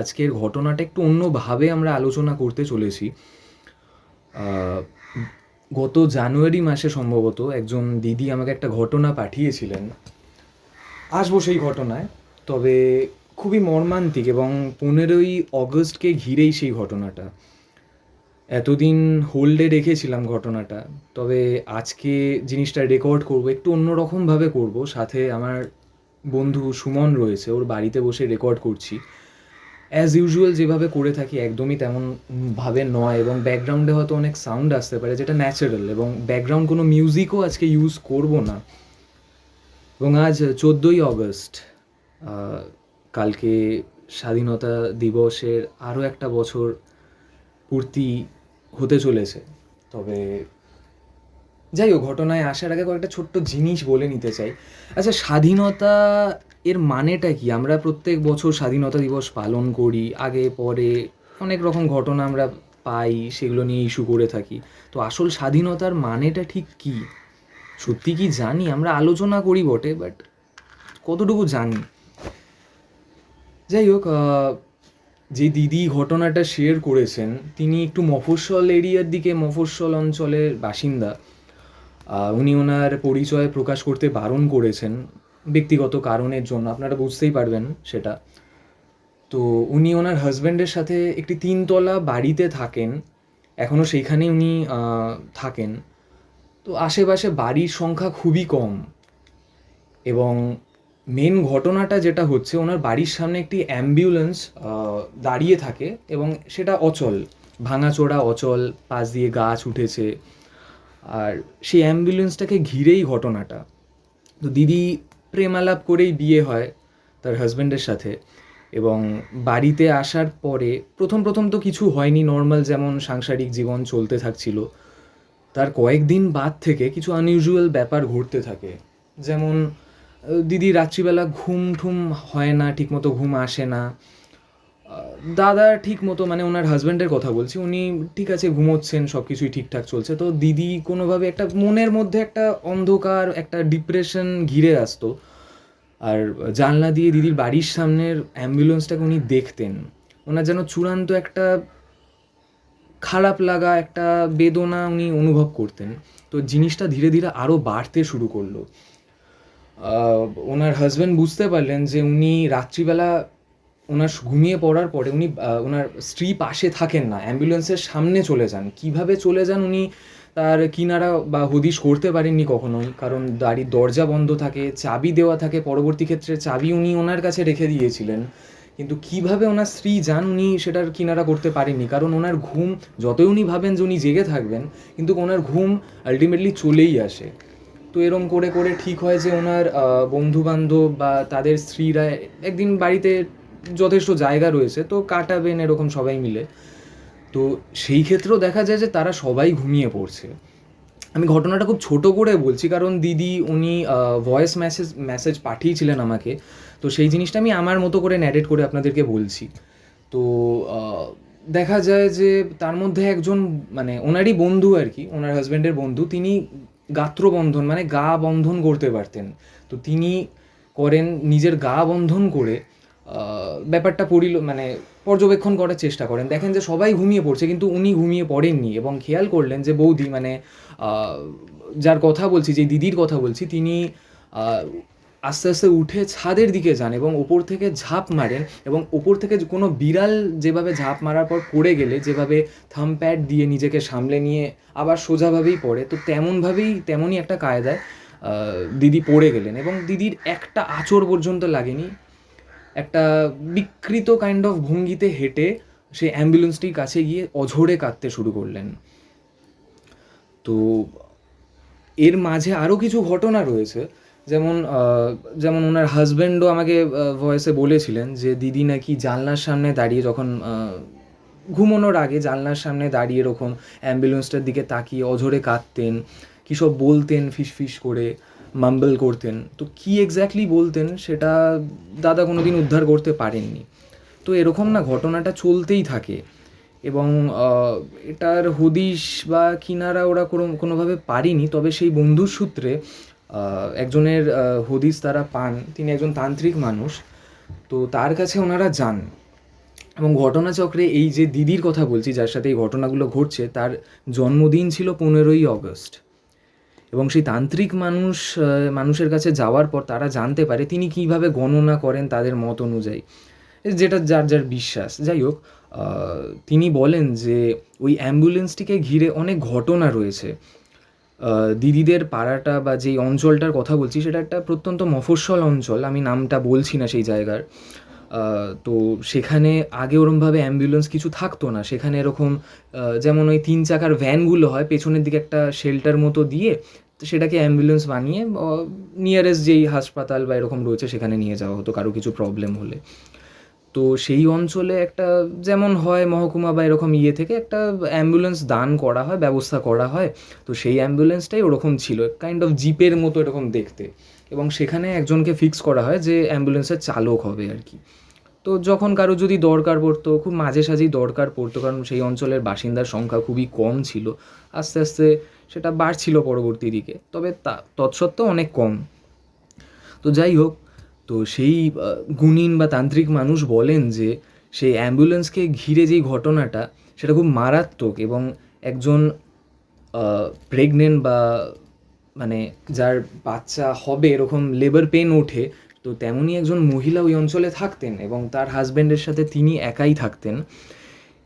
আজকের ঘটনাটা একটু অন্যভাবে আমরা আলোচনা করতে চলেছি। গত জানুয়ারি মাসে সম্ভবত একজন দিদি আমাকে একটা ঘটনা পাঠিয়েছিলেন। আসবো সেই ঘটনায়, তবে খুবই মর্মান্তিক এবং 15ই অগস্টকে ঘিরেই সেই ঘটনাটা। এতদিন হোল্ডে রেখেছিলাম ঘটনাটা, তবে আজকে জিনিসটা রেকর্ড করব, একটু অন্যরকমভাবে করব। সাথে আমার বন্ধু সুমন রয়েছে, ওর বাড়িতে বসে রেকর্ড করছি। অ্যাজ ইউজুয়াল যেভাবে করে থাকি একদমই তেমন ভাবে নয়, এবং ব্যাকগ্রাউন্ডে হয়তো অনেক সাউন্ড আসতে পারে যেটা ন্যাচারাল, এবং ব্যাকগ্রাউন্ড কোনো মিউজিকও আজকে ইউজ করব না। এবং আজ 14ই অগস্ট, কালকে স্বাধীনতা দিবসের আরও একটা বছর পূর্তি হতে চলেছে। তবে যাই হোক, ঘটনায় আসার আগে কয়েকটা ছোট্ট জিনিস বলে নিতে চাই। আচ্ছা, স্বাধীনতা এর মানেটা কি? আমরা প্রত্যেক বছর স্বাধীনতা দিবস পালন করি, আগে পরে অনেক রকম ঘটনা আমরা পাই, সেগুলো নিয়ে ইস্যু করে থাকি। তো আসল স্বাধীনতার মানেটা ঠিক কি? সত্যি কি জানি? আমরা আলোচনা করি বটে, বাট কতটুকু জানি? যাই হোক, যে দিদি ঘটনাটা শেয়ার করেছেন তিনি একটু মফস্বল এরিয়ার দিকে, মফস্বল অঞ্চলের বাসিন্দা। উনি ওনার পরিচয় প্রকাশ করতে বারণ করেছেন ব্যক্তিগত কারণের জন্য, আপনারা বুঝতেই পারবেন সেটা। তো উনি ওনার হাজব্যান্ডের সাথে একটি 3তলা বাড়িতে থাকেন, এখনও সেইখানে উনি থাকেন। তো আশেপাশে বাড়ির সংখ্যা খুবই কম, এবং মেন ঘটনাটা যেটা হচ্ছে, ওনার বাড়ির সামনে একটি অ্যাম্বুলেন্স দাঁড়িয়ে থাকে, এবং সেটা অচল, ভাঙাচোরা অচল, পাশ দিয়ে গাছ উঠেছে। আর সেই অ্যাম্বুলেন্সটাকে ঘিরেই ঘটনাটা। তো দিদি প্রেমালাপ করেই বিয়ে হয় তার হাজব্যান্ডের সাথে, এবং বাড়িতে আসার পরে প্রথম প্রথম তো কিছু হয়নি, নর্মাল যেমন সাংসারিক জীবন চলতে থাকছিল। তার কয়েকদিন বাদ থেকে কিছু আনইউজুয়াল ব্যাপার ঘটতে থাকে। যেমন দিদি রাত্রিবেলা ঘুম ঠুম হয় না, ঠিকমতো ঘুম আসে না। দাদা ঠিক মতো, মানে ওনার হাজব্যান্ডের কথা বলছি, উনি ঠিক আছে ঘুমোচ্ছেন, সব কিছুই ঠিকঠাক চলছে। তো দিদি কোনোভাবে একটা মনের মধ্যে একটা অন্ধকার, একটা ডিপ্রেশন ঘিরে আসতো। আর জানলা দিয়ে দিদির বাড়ির সামনের অ্যাম্বুলেন্সটাকে উনি দেখতেন। ওনার যেন চূড়ান্ত একটা খারাপ লাগা, একটা বেদনা উনি অনুভব করতেন। তো জিনিসটা ধীরে ধীরে আরও বাড়তে শুরু করলো। ওনার হাজব্যান্ড বুঝতে পারলেন যে উনি রাত্রিবেলা ওনার ঘুমিয়ে পড়ার পরে উনি ওনার স্ত্রী পাশে থাকেন না, অ্যাম্বুলেন্সের সামনে চলে যান। কিভাবে চলে যান উনি তার কিনারা বা হদিশ করতে পারেননি কখনোই, কারণ গাড়ির দরজা বন্ধ থাকে, চাবি দেওয়া থাকে, পরবর্তী ক্ষেত্রে চাবি উনি ওনার কাছে রেখে দিয়েছিলেন। কিন্তু কিভাবে ওনার স্ত্রী যান উনি সেটার কিনারা করতে পারেননি, কারণ ওনার ঘুম, যতই উনি ভাবেন যে উনি জেগে থাকবেন, কিন্তু ওনার ঘুম আলটিমেটলি চলেই আসে। তো এরম করে করে ঠিক হয় যে ওনার বন্ধুবান্ধব বা তাদের স্ত্রীরা একদিন বাড়িতে, যথেষ্ট জায়গা রয়েছে তো কাটাবেন এরকম সবাই মিলে। তো সেই ক্ষেত্রেও দেখা যায় যে তারা সবাই ঘুমিয়ে পড়ছে। আমি ঘটনাটা খুব ছোট করে বলছি, কারণ দিদি উনি ভয়েস মেসেজ পাঠিয়েছিলেন আমাকে। তো সেই জিনিসটা আমি আমার মতো করে ন্যারেট করে আপনাদেরকে বলছি। তো দেখা যায় যে তার মধ্যে একজন, মানে ওনারই বন্ধু আর কি, ওনার হাজব্যান্ডের বন্ধু, তিনি গাত্রবন্ধন মানে গা বন্ধন করতে পারতেন। তো তিনি করেন, নিজের গা বন্ধন করে ব্যাপারটা মানে পর্যবেক্ষণ করার চেষ্টা করেন। দেখেন যে সবাই ঘুমিয়ে পড়ছে, কিন্তু উনি ঘুমিয়ে পড়েননি, এবং খেয়াল করলেন যে বৌদি, মানে যার কথা বলছি, যে দিদির কথা বলছি, তিনি আস্তে আস্তে উঠে ছাদের দিকে যান এবং ওপর থেকে ঝাঁপ মারেন। এবং ওপর থেকে কোনো বিড়াল যেভাবে ঝাঁপ মারার পর পড়ে গেলে যেভাবে থাম প্যাড দিয়ে নিজেকে সামলে নিয়ে আবার সোজাভাবেই পড়ে, তো তেমনই একটা কায়দায় দিদি পড়ে গেলেন, এবং দিদির একটা আঁচড় পর্যন্ত লাগেনি। একটা বিকৃত কাইন্ড অফ ভঙ্গিতে হেঁটে সে অ্যাম্বুলেন্সটির কাছে গিয়ে অঝোরে কাঁদতে শুরু করলেন। তো এর মাঝে আরও কিছু ঘটনা রয়েছে। যেমন যেমন ওনার হাজব্যান্ডও আমাকে ভয়েসে বলেছিলেন যে দিদি নাকি জানলার সামনে দাঁড়িয়ে, যখন ঘুমানোর আগে জানলার সামনে দাঁড়িয়ে এরকম অ্যাম্বুলেন্সটার দিকে তাকিয়ে অঝোরে কাঁদতেন, কী সব বলতেন, ফিস করে মাম্বল করতেন। তো কী এক্স্যাক্টলি বলতেন সেটা দাদা কোনো দিন উদ্ধার করতে পারেননি। তো এরকম না, ঘটনাটা চলতেই থাকে, এবং এটার হদিশ বা কিনারা ওরা কোনোভাবে পারেনি। তবে সেই বন্ধুর সূত্রে একজনের হদিশ তারা পান, তিনি একজন তান্ত্রিক মানুষ। তো তার কাছে ওনারা যান। এবং ঘটনাচক্রে এই যে দিদির কথা বলছি, যার সাথে এই ঘটনাগুলো ঘটছে, তার জন্মদিন ছিল 15ই অগস্ট। এবং সেই তান্ত্রিক মানুষের কাছে যাওয়ার পর তারা জানতে পারে তিনি কিভাবে গণনা করেন তাদের মত অনুযায়ী, যেটা যার যার বিশ্বাস। যাই হোক, তিনি বলেন যে ওই অ্যাম্বুলেন্সটিকে ঘিরে অনেক ঘটনা রয়েছে। দিদিদের পাড়াটা বা যেই অঞ্চলটার কথা বলছি সেটা একটা প্রত্যন্ত মফস্বল অঞ্চল, আমি নামটা বলছি না সেই জায়গার। তো সেখানে আগে ওরমভাবে অ্যাম্বুলেন্স কিছু থাকতো না। সেখানে এরকম যেমন ওই 3 চাকার ভ্যানগুলো হয়, পেছনের দিকে একটা শেল্টার মতো দিয়ে তো সেটাকে অ্যাম্বুলেন্স বানিয়ে নিয়ারেস্ট যেই হাসপাতাল বা এরকম রয়েছে সেখানে নিয়ে যাওয়া হতো কারো কিছু প্রবলেম হলে। তো সেই অঞ্চলে একটা যেমন হয় মহকুমা বা এরকম থেকে একটা অ্যাম্বুলেন্স দান করা হয়, ব্যবস্থা করা হয়। তো সেই অ্যাম্বুলেন্সটাই ওরকম ছিল, কাইন্ড অফ জিপের মতো এরকম দেখতে। এবং সেখানে একজনকে ফিক্স করা হয় যে অ্যাম্বুলেন্সের চালক হবে আর কি। তো যখন কারো যদি দরকার পড়তো, খুব মাঝে সাঝেই দরকার পড়তো, কারণ সেই অঞ্চলের বাসিন্দার সংখ্যা খুবই কম ছিল। আস্তে আস্তে সেটা বাড়ছিল পরবর্তী দিকে, তবে তৎসত্ত্বেও অনেক কম। তো যাই হোক, তো সেই গুণিন বা তান্ত্রিক মানুষ বলেন যে সেই অ্যাম্বুলেন্সকে ঘিরে যেই ঘটনাটা সেটা খুব মারাত্মক। এবং একজন প্রেগনেন্ট বা মানে যার বাচ্চা হবে এরকম লেবার পেন ওঠে, তো তেমনই একজন মহিলা ওই অঞ্চলে থাকতেন এবং তার হাজব্যান্ডের সাথে তিনি একাই থাকতেন।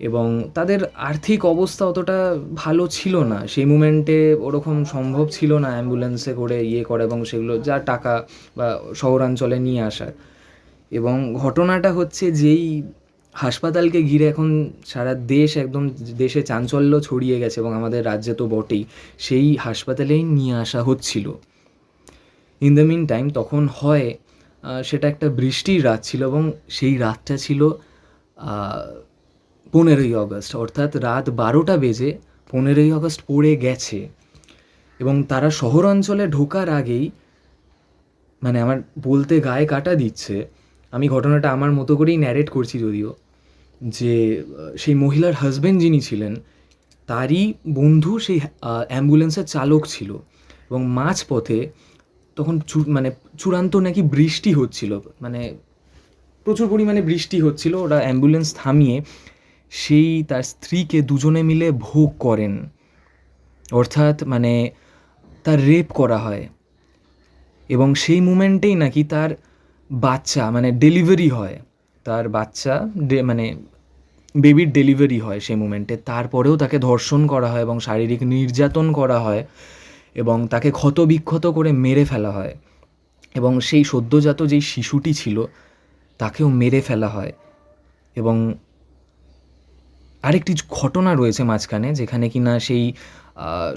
এবং তাদের আর্থিক অবস্থা অতটা ভালো ছিল না সেই মুমেন্টে, ওরকম সম্ভব ছিল না অ্যাম্বুলেন্সে করে করা এবং সেগুলো যা টাকা বা শহরাঞ্চলে নিয়ে আসার। এবং ঘটনাটা হচ্ছে যেই হাসপাতালকে ঘিরে এখন সারা দেশ, একদম দেশে চাঞ্চল্য ছড়িয়ে গেছে এবং আমাদের রাজ্যে তো বটেই, সেই হাসপাতালেই নিয়ে আসা হচ্ছিল। ইন দ্য মিন টাইম তখন হয় সেটা একটা বৃষ্টির রাত ছিল এবং সেই রাতটা ছিল 15ই অগস্ট, অর্থাৎ রাত 12টা বেজে 15ই অগস্ট পড়ে গেছে। এবং তারা শহরাঞ্চলে ঢোকার আগেই, মানে আমার বলতে গায়ে কাটা দিচ্ছে, আমি ঘটনাটা আমার মতো করেই ন্যারেট করছি যদিও, যে সেই মহিলার হাজব্যান্ড যিনি ছিলেন তারই বন্ধু সেই অ্যাম্বুলেন্সের চালক ছিল। এবং মাঝপথে তখন মানে চূড়ান্ত নাকি বৃষ্টি হচ্ছিল, মানে প্রচুর পরিমাণে বৃষ্টি হচ্ছিল। ওরা অ্যাম্বুলেন্স থামিয়ে সেই তার স্ত্রীকে দুজনে মিলে ভোগ করেন, অর্থাৎ মানে তার রেপ করা হয়। এবং সেই মুমেন্টেই নাকি তার বাচ্চা মানে ডেলিভারি হয়, তার বাচ্চা মানে বেবির ডেলিভারি হয় সেই মুমেন্টে। তারপরেও তাকে ধর্ষণ করা হয় এবং শারীরিক নির্যাতন করা হয় এবং তাকে ক্ষতবিক্ষত করে মেরে ফেলা হয়। এবং সেই সদ্যজাত যেই শিশুটি ছিল তাকেও মেরে ফেলা হয়। এবং আরেকটি ঘটনা রয়েছে মাঝখানে, যেখানে কিনা সেই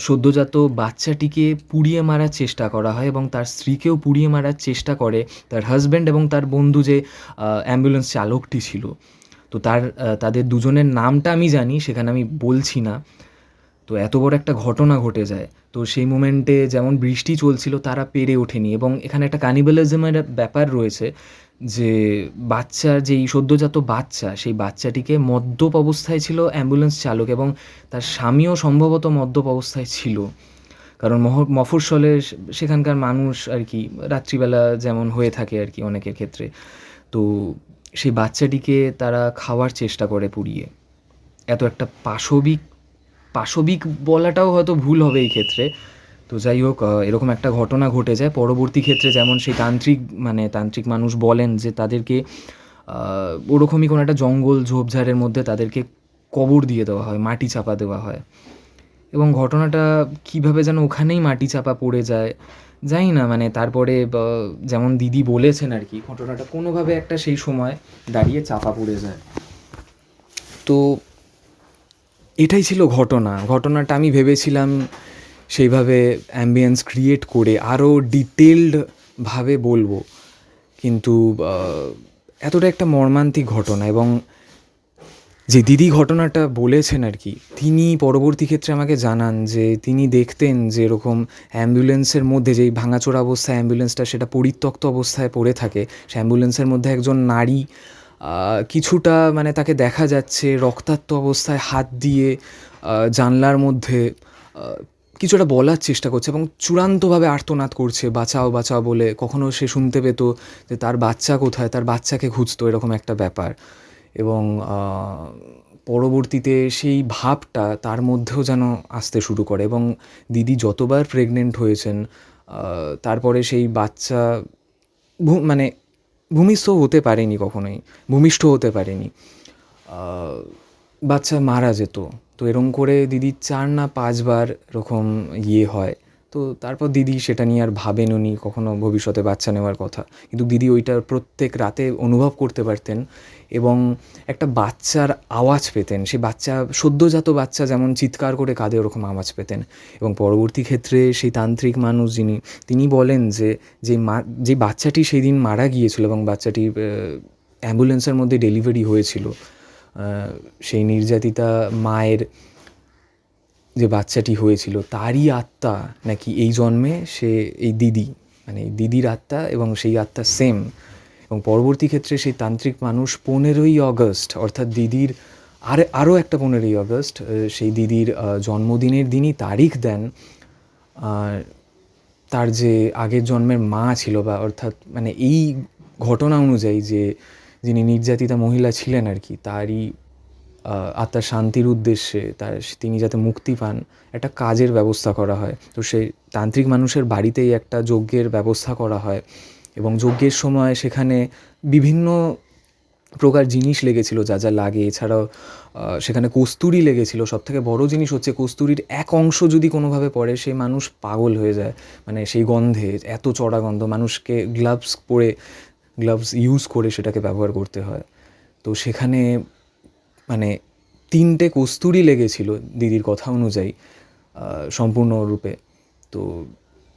সদ্যজাত বাচ্চাটিকে পুড়িয়ে মারার চেষ্টা করা হয় এবং তার স্ত্রীকেও পুড়িয়ে মারার চেষ্টা করে তার হাজব্যান্ড এবং তার বন্ধু যে অ্যাম্বুলেন্স চালকটি ছিল। তো তাদের দুজনের নামটা আমি জানি, সেখানে আমি বলছি না। তো এত বড় একটা ঘটনা ঘটে যায়। তো সেই মোমেন্টে যেমন বৃষ্টি চলছিল, তারা পেরে ওঠেনি। এবং এখানে একটা কানিবালিজমের ব্যাপার রয়েছে, যে বাচ্চার যেই সদ্যজাত বাচ্চা, সেই বাচ্চাটিকে মদ্যপ অবস্থায় ছিল অ্যাম্বুলেন্স চালক এবং তার স্বামীও সম্ভবত মদ্যপ অবস্থায় ছিল। কারণ মফস্বলে সেখানকার মানুষ আর কি রাত্রিবেলা যেমন হয়ে থাকে আর কি অনেকের ক্ষেত্রে। তো সেই বাচ্চাটিকে তারা খাওয়ার চেষ্টা করে পুড়িয়ে। এত একটা পাশবিক বলাটাও হয়তো ভুল হবে এই ক্ষেত্রে। তো যাই হোক, এরকম একটা ঘটনা ঘটে যায়। পরবর্তী ক্ষেত্রে যেমন সেই তান্ত্রিক মানুষ বলেন যে তাদেরকে ওরকমই কোনো একটা জঙ্গল ঝোপঝাড়ের মধ্যে তাদেরকে কবর দিয়ে দেওয়া হয়, মাটি চাপা দেওয়া হয়। এবং ঘটনাটা কীভাবে যেন ওখানেই মাটি চাপা পড়ে যায় জানি না, মানে তারপরে যেমন দিদি বলেছেন আর কি, ঘটনাটা কোনোভাবে একটা সেই সময় দাঁড়িয়ে চাপা পড়ে যায়। তো এটাই ছিল ঘটনাটা আমি ভেবেছিলাম সেইভাবে অ্যাম্বিয়েন্স ক্রিয়েট করে আরও ডিটেলডভাবে বলবো, কিন্তু এতটা একটা মর্মান্তিক ঘটনা। এবং যে দিদি ঘটনাটা বলেছেন আর কি, তিনি পরবর্তী ক্ষেত্রে আমাকে জানান যে তিনি দেখতেন যে এরকম অ্যাম্বুলেন্সের মধ্যে যেই ভাঙাচোরা অবস্থায় অ্যাম্বুলেন্সটা সেটা পরিত্যক্ত অবস্থায় পড়ে থাকে, সে অ্যাম্বুলেন্সের মধ্যে একজন নারী কিছুটা মানে তাকে দেখা যাচ্ছে রক্তাক্ত অবস্থায় হাত দিয়ে জানলার মধ্যে কিছুটা বলার চেষ্টা করছে এবং চূড়ান্তভাবে আর্তনাদ করছে, বাঁচাও বাঁচাও বলে। কখনো সে শুনতে পেত যে তার বাচ্চা কোথায়, তার বাচ্চাকে খুঁজতো, এরকম একটা ব্যাপার। এবং পরবর্তীতে সেই ভাবটা তার মধ্যেও যেন আসতে শুরু করে। এবং দিদি যতবার প্রেগনেন্ট হয়েছেন তারপরে সেই বাচ্চা মানে ভূমিষ্ঠ হতে পারেনি কখনোই, ভূমিষ্ঠ হতে পারেনি, বাচ্চা মারা যেত। তো এরকম করে দিদির 4 না 5 বার এরকম হয়। তো তারপর দিদি সেটা নিয়ে আর ভাবেনওনি কখনো ভবিষ্যতে বাচ্চা নেওয়ার কথা। কিন্তু দিদি ওইটা প্রত্যেক রাতে অনুভব করতে পারতেন এবং একটা বাচ্চার আওয়াজ পেতেন। সে বাচ্চা, সদ্যোজাত বাচ্চা যেমন চিৎকার করে কাঁদে, ওরকম আওয়াজ পেতেন। এবং পরবর্তী ক্ষেত্রে সেই তান্ত্রিক মানুষ যিনি, তিনি বলেন যে বাচ্চাটি সেদিন মারা গিয়েছিল এবং বাচ্চাটি অ্যাম্বুলেন্সের মধ্যে ডেলিভারি হয়েছিল, সেই নির্যাতিতা মায়ের যে বাচ্চাটি হয়েছিল তারই আত্মা নাকি এই জন্মে সে এই দিদি, মানে এই দিদির আত্মা, এবং সেই আত্মা সেম। এবং পরবর্তী ক্ষেত্রে সেই তান্ত্রিক মানুষ 15ই অগস্ট, অর্থাৎ দিদির আরও একটা 15ই অগস্ট, সেই দিদির জন্মদিনের দিনই তারিখ দেন তার যে আগের জন্মের মা ছিল, বা অর্থাৎ মানে এই ঘটনা অনুযায়ী যে যিনি নির্যাতিতা মহিলা ছিলেন আর কি, তারই আত্মার শান্তির উদ্দেশ্যে তিনি যাতে মুক্তি পান একটা কাজের ব্যবস্থা করা হয়। তো সেই তান্ত্রিক মানুষের বাড়িতেই একটা যজ্ঞের ব্যবস্থা করা হয় এবং যজ্ঞের সময় সেখানে বিভিন্ন প্রকার জিনিস লেগেছিল, যা যা লাগে। এছাড়াও সেখানে কস্তুরি লেগেছিল। সবথেকে বড় জিনিস হচ্ছে কস্তুরির এক অংশ যদি কোনোভাবে পড়ে সে মানুষ পাগল হয়ে যায়, মানে সেই গন্ধে, এত চড়া গন্ধ। মানুষকে গ্লাভস ইউজ করে সেটাকে ব্যবহার করতে হয়। তো সেখানে মানে 3টে কস্তুরি লেগেছিল দিদির কথা অনুযায়ী সম্পূর্ণরূপে। তো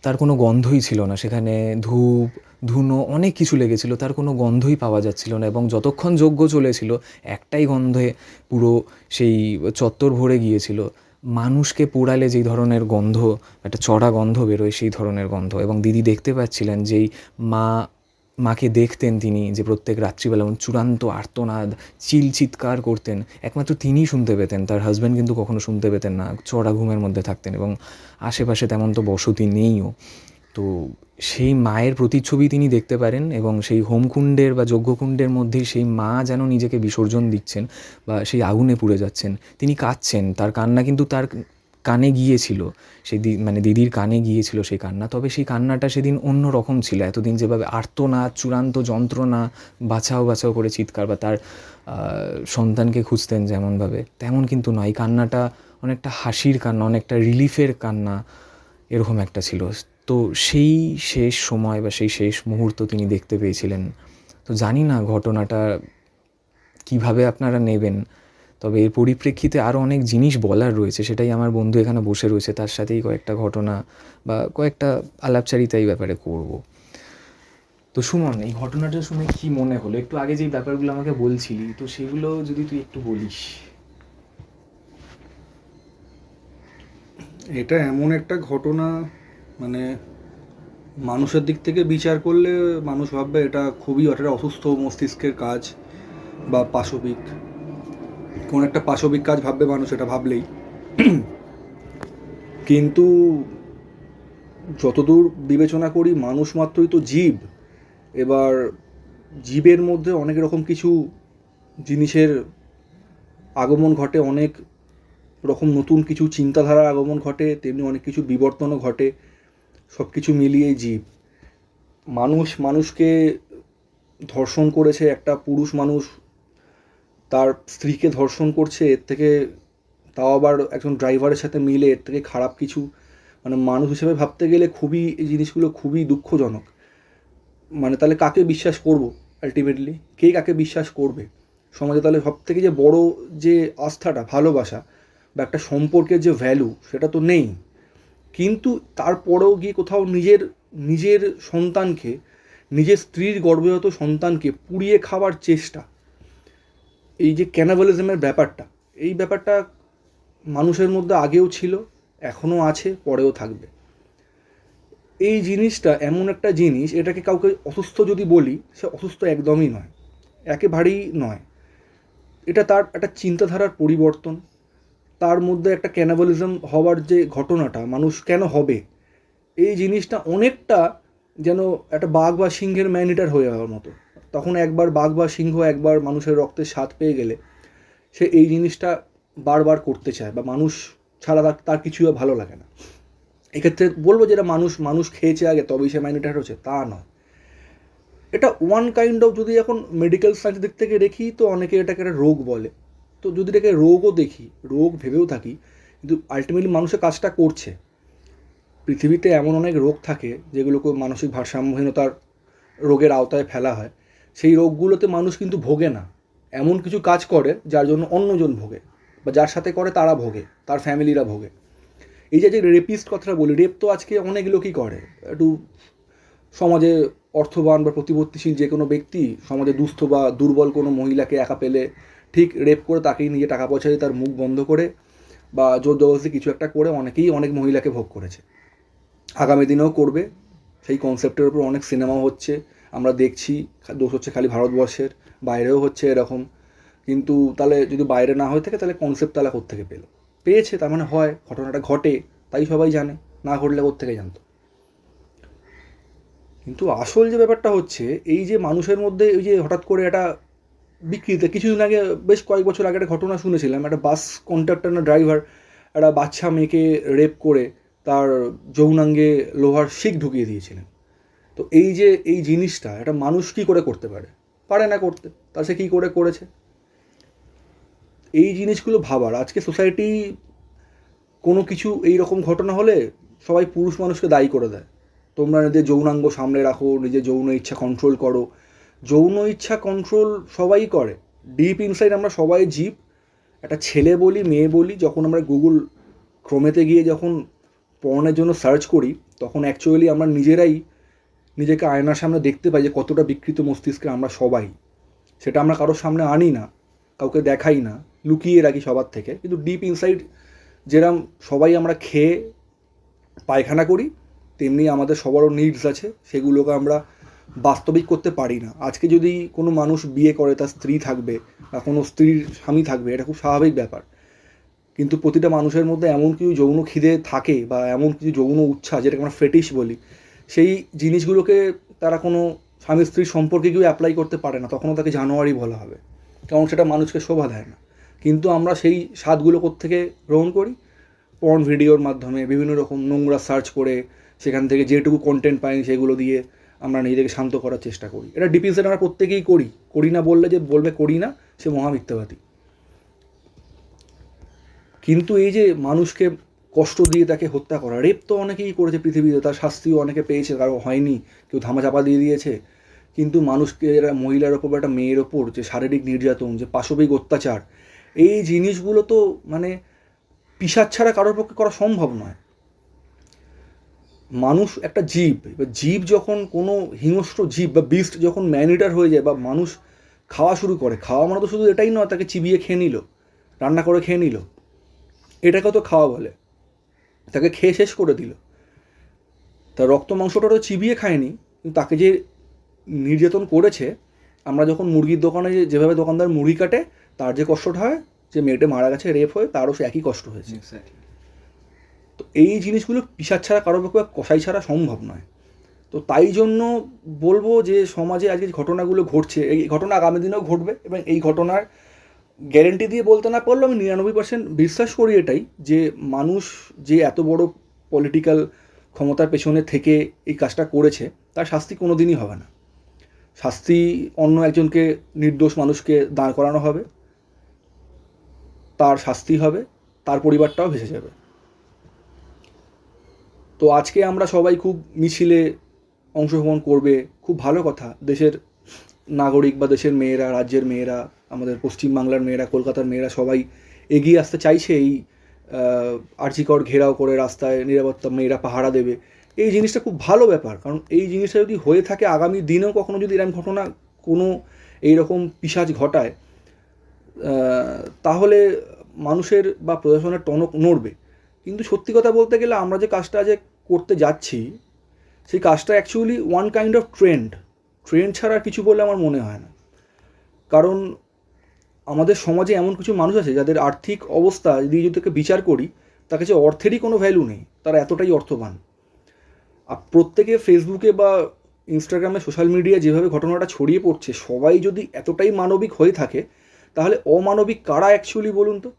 তার কোনো গন্ধই ছিল না। সেখানে ধূপ, ধুনো অনেক কিছু লেগেছিল, তার কোনো গন্ধই পাওয়া যাচ্ছিল না। এবং যতক্ষণ যজ্ঞ চলেছিল একটাই গন্ধে পুরো সেই চত্বর ভরে গিয়েছিল। মানুষকে পোড়ালে যেই ধরনের গন্ধ, একটা চড়া গন্ধ বেরোয়, সেই ধরনের গন্ধ। এবং দিদি দেখতে পাচ্ছিলেন যেই মাকে দেখতেন তিনি, যে প্রত্যেক রাত্রিবেলা চূড়ান্ত আর্তনাদ, চিৎকার করতেন, একমাত্র তিনিই শুনতে পেতেন। তার হাজব্যান্ড কিন্তু কখনো শুনতে পেতেন না, চড়া ঘুমের মধ্যে থাকতেন এবং আশেপাশে তেমন তো বসতি নেইও। তো সেই মায়ের প্রতিচ্ছবি তিনি দেখতে পারেন এবং সেই হোমকুণ্ডের বা যজ্ঞকুণ্ডের মধ্যেই সেই মা যেন নিজেকে বিসর্জন দিচ্ছেন বা সেই আগুনে পুড়ে যাচ্ছেন। তিনি কাঁদছেন, তার কান্না কিন্তু তার কানে গিয়েছিল, সেই মানে দিদির কানে গিয়েছিল সেই কান্না। তবে সেই কান্নাটা সেদিন অন্য রকম ছিল। এতদিন যেভাবে আর্তনাদ, চূড়ান্ত যন্ত্রণা, বাঁচাও বাঁচাও করে চিৎকার, বা তার সন্তানকে খুঁজতেন যেমনভাবে, তেমন কিন্তু নয়। এই কান্নাটা অনেকটা হাসির কান্না, অনেকটা রিলিফের কান্না, এরকম একটা ছিল। তো সেই শেষ সময় বা সেই শেষ মুহূর্ত তিনি দেখতে পেয়েছিলেন। তো জানি না ঘটনাটা কিভাবে আপনারা নেবেন, তবে এর পরিপ্রেক্ষিতে আরও অনেক জিনিস বলার রয়েছে। সেটাই আমার বন্ধু এখানে বসে রয়েছে, তার সাথেই কয়েকটা ঘটনা বা কয়েকটা আলাপচারিতা এই ব্যাপারে করব। তো সুমন, এই ঘটনাটা শুনে কি মনে হলো? একটু আগে যেই ব্যাপারগুলো আমাকে বলছিলি, তো সেগুলো যদি তুই একটু বলিস। এটা এমন একটা ঘটনা, মানে মানুষের দিক থেকে বিচার করলে মানুষ ভাববে এটা খুবই একটা অসুস্থ মস্তিষ্কের কাজ বা পাশবিক, কোন একটা পাশবিক কাজ ভাববে মানুষ, এটা ভাবলেই। কিন্তু যতদূর বিবেচনা করি, মানুষ মাত্রই তো জীব। এবার জীবের মধ্যে অনেক রকম কিছু জিনিসের আগমন ঘটে, অনেক রকম নতুন কিছু চিন্তাধারার আগমন ঘটে, তেমনি অনেক কিছু বিবর্তনও ঘটে। সব কিছু মিলিয়েই জীব। মানুষকে ধর্ষণ করেছে, একটা পুরুষ মানুষ তার স্ত্রীকে ধর্ষণ করছে, এর থেকে, তাও আবার একজন ড্রাইভারের সাথে মিলে, এর থেকে খারাপ কিছু মানে মানুষ হিসেবে ভাবতে গেলে খুবই, এই জিনিসগুলো খুবই দুঃখজনক। মানে তাহলে কাকে বিশ্বাস করব? আলটিমেটলি কে কাকে বিশ্বাস করবে সমাজে? তাহলে সব থেকে যে বড় যে আস্থাটা, ভালোবাসা বা একটা সম্পর্কের যে ভ্যালু, সেটা তো নেই। কিন্তু তারপরেও গিয়ে কোথাও নিজের নিজের সন্তানকে, নিজের স্ত্রীর গর্ভজাত সন্তানকে পুড়িয়ে খাওয়ার চেষ্টা, এই যে ক্যানাবালিজমের ব্যাপারটা, এই ব্যাপারটা মানুষের মধ্যে আগেও ছিল, এখনও আছে, পরেও থাকবে। এই জিনিসটা এমন একটা জিনিস, এটাকে কাউকে অসুস্থ যদি বলি, সে অসুস্থ একদমই নয়, একেবারেই নয়। এটা তার একটা চিন্তাধারার পরিবর্তন। তার মধ্যে একটা ক্যানাবালিজম হওয়ার যে ঘটনাটা, মানুষ কেন হবে, এই জিনিসটা অনেকটা যেন একটা বাঘ বা সিংহের ম্যান ইটার হয়ে যাওয়ার মতো। তখন একবার বাঘ বা সিংহ একবার মানুষের রক্তের স্বাদ পেয়ে গেলে সে এই জিনিসটা বারবার করতে চায়, বা মানুষ ছাড়া তার কিছুই ভালো লাগে না। এক্ষেত্রে বলবো যেটা মানুষ খেয়েছে আগে তবেই সে ম্যানিটার হচ্ছে, তা নয়। এটা ওয়ান কাইন্ড অফ, যদি এখন মেডিকেল সায়েন্স দিক থেকে দেখি তো অনেকে এটাকে একটা রোগ বলে। তো যদি এটাকে রোগও দেখি, রোগ ভেবেও থাকি, কিন্তু আলটিমেটলি মানুষের কাজটা করছে। পৃথিবীতে এমন অনেক রোগ থাকে যেগুলোকে মানসিক ভারসাম্যহীনতার রোগের আওতায় ফেলা হয়। সেই রোগগুলোতে মানুষ কিন্তু ভোগে না, এমন কিছু কাজ করে যার জন্য অন্যজন ভোগে, বা যার সাথে করে তারা ভোগে, তার ফ্যামিলিরা ভোগে। এই যে রেপিস্ট কথাটা বলি, রেপ তো আজকে অনেক লোকই করে। একটু সমাজে অর্থবান বা প্রতিপত্তিশীল যে কোনো ব্যক্তি সমাজে দুস্থ বা দুর্বল কোনো মহিলাকে একা পেলে ঠিক রেপ করে তাকেই নিজে টাকা পয়সা দিয়ে তার মুখ বন্ধ করে বা জোর জবরদস্তি কিছু একটা করে অনেক মহিলাকে ভোগ করেছে, আগামী দিনেও করবে। সেই কনসেপ্টের উপর অনেক সিনেমাও হচ্ছে, আমরা দেখছি। দোষ হচ্ছে খালি ভারতবর্ষের, বাইরেও হচ্ছে এরকম। কিন্তু তাহলে যদি বাইরে না হয়ে থাকে তাহলে কনসেপ্ট তাহলে কোত্থেকে পেয়েছে, তার মানে হয় ঘটনাটা ঘটে, তাই সবাই জানে, না ঘটলে কোত্থেকে জানতো। কিন্তু আসল যে ব্যাপারটা হচ্ছে এই যে মানুষের মধ্যে ওই যে হঠাৎ করে একটা বিকৃতি, কিছুদিন আগে বেশ কয়েক বছর আগে একটা ঘটনা শুনেছিলাম, একটা বাস কন্ডাক্টর না ড্রাইভার একটা বাচ্চা মেয়েকে রেপ করে তার যৌনাঙ্গে লোহার শিক ঢুকিয়ে দিয়েছিলেন। তো এই যে এই জিনিসটা একটা মানুষ কী করে করতে পারে না করতে, তা সে কী করে করেছে। এই জিনিসগুলো ভাবার, আজকে সোসাইটি কোনো কিছু এই রকম ঘটনা হলে সবাই পুরুষ মানুষকে দায়ী করে দেয়। তোমরা নিজের যৌনাঙ্গ সামলে রাখো, নিজের যৌন ইচ্ছা কন্ট্রোল করো। যৌন ইচ্ছা কন্ট্রোল সবাই করে, ডিপ ইনসাইড আমরা সবাই জীব। একটা ছেলে বলি মেয়ে বলি, যখন আমরা গুগল ক্রোমেতে গিয়ে যখন পর্নের জন্য সার্চ করি তখন অ্যাকচুয়ালি আমরা নিজেরাই নিজেকে আয়নার সামনে দেখতে পাই যে কতটা বিকৃত মস্তিষ্কে আমরা সবাই। সেটা আমরা কারোর সামনে আনি না, কাউকে দেখাই না, লুকিয়ে রাখি সবার থেকে, কিন্তু ডিপ ইনসাইড যেরকম সবাই আমরা খেয়ে পায়খানা করি তেমনি আমাদের সবারও নিডস আছে, সেগুলোকে আমরা বাস্তবিক করতে পারি না। আজকে যদি কোনো মানুষ বিয়ে করে তার স্ত্রী থাকবে বা কোনো স্ত্রীর স্বামী থাকবে, এটা খুব স্বাভাবিক ব্যাপার। কিন্তু প্রতিটা মানুষের মধ্যে এমন কিছু যৌন খিদে থাকে বা এমন কিছু যৌন উচ্ছ্বাস যেটাকে আমরা ফেটিশ বলি, সেই জিনিসগুলোকে তারা কোনো স্বামী স্ত্রীর সম্পর্কে কেউ অ্যাপ্লাই করতে পারে না, তখনও তাকে জানোয়ারই বলা হবে, কারণ সেটা মানুষকে শোভা দেয় না। কিন্তু আমরা সেই স্বাদগুলো কোত্থেকে গ্রহণ করি? পর্ন ভিডিওর মাধ্যমে, বিভিন্ন রকম নোংরা সার্চ করে সেখান থেকে যেটুকু কন্টেন্ট পাই সেগুলো দিয়ে আমরা নিজেদেরকে শান্ত করার চেষ্টা করি। এটা ডিপিএসএন আমরা প্রত্যেকেই করি না বললে যে বলবে করি না সে মহামিথ্যাবাদী। কিন্তু এই যে মানুষকে কষ্ট দিয়ে তাকে হত্যা করা, রেপ তো অনেকেই করেছে পৃথিবীতে, তার শাস্তিও অনেকে পেয়েছে, কারো হয়নি, কেউ ধামাচাপা দিয়ে দিয়েছে। কিন্তু মানুষকে এরা মহিলার ওপর বা একটা মেয়ের ওপর যে শারীরিক নির্যাতন, যে পাশবিক অত্যাচার, এই জিনিসগুলো তো মানে পিশাচ ছাড়া কারোর পক্ষে করা সম্ভব নয়। মানুষ একটা জীব, এবার জীব যখন কোনো হিংস্র জীব বা বিস্ট যখন ম্যানিটার হয়ে যায় বা মানুষ খাওয়া শুরু করে, খাওয়া মানে তো শুধু এটাই নয় তাকে চিবিয়ে খেয়ে নিল, রান্না করে খেয়ে নিল, এটাকে তো খাওয়া বলে। তাকে খেয়ে শেষ করে দিল, তার রক্ত মাংসটা তো চিবিয়ে খায়নি, কিন্তু তাকে যে নির্যাতন করেছে, আমরা যখন মুরগির দোকানে যেভাবে দোকানদার মুরগি কাটে তার যে কষ্টটা হয়, যে মেয়েটা মারা গেছে রেপ হয়ে, তারও সে একই কষ্ট হয়েছে। তো এই জিনিসগুলো পিশাচ ছাড়া কারোর পক্ষে কসাই ছাড়া সম্ভব নয়। তো তাই জন্য বলবো যে সমাজে আজকে যে ঘটনাগুলো ঘটছে, এই ঘটনা আগামী দিনেও ঘটবে, এবং এই ঘটনার গ্যারেন্টি দিয়ে বলতে না পারলেও আমি 99% বিশ্বাস করি এটাই, যে মানুষ যে এত বড় পলিটিক্যাল ক্ষমতার পেছনে থেকে এই কাজটা করেছে তার শাস্তি কোনো দিনই হবে না। শাস্তি অন্য একজনকে, নির্দোষ মানুষকে দাঁড় করানো হবে, তার শাস্তি হবে, তার পরিবারটাও ভেসে যাবে। তো আজকে আমরা সবাই খুব মিছিলে অংশগ্রহণ করবে, খুব ভালো কথা। দেশের নাগরিক বা দেশের মেয়েরা, রাজ্যের মেয়েরা, আমাদের পশ্চিমবাংলার মেয়েরা, কলকাতার মেয়েরা সবাই এগিয়ে আসতে চাইছে। এই আরজিকর ঘেরাও করে রাস্তায় নিরাপত্তা, মেয়েরা পাহারা দেবে, এই জিনিসটা খুব ভালো ব্যাপার। কারণ এই জিনিসটা যদি হয়ে থাকে আগামী দিনেও কখনো যদি এরকম ঘটনা কোনো এইরকম পিশাচ ঘটায়, তাহলে মানুষের বা প্রশাসনের টনক নড়বে। কিন্তু সত্যি কথা বলতে গেলে আমরা যে কাজটা যে করতে যাচ্ছি সেই কাজটা actually one kind of trend ছাড়া কিছু বলে আমার মনে হয় না। কারণ আমাদের সমাজে এমন কিছু মানুষ আছে যাদের আর্থিক অবস্থা যদি তাকে বিচার করি, তার কাছে অর্থেরই কোনো ভ্যালু নেই, তারা এতটাই অর্থবান। আর প্রত্যেকে ফেসবুকে বা ইনস্টাগ্রামে সোশ্যাল মিডিয়া যেভাবে ঘটনাটা ছড়িয়ে পড়ছে, সবাই যদি এতটাই মানবিক হয়ে থাকে, তাহলে অমানবিক কারা অ্যাকচুয়ালি বলুন তো?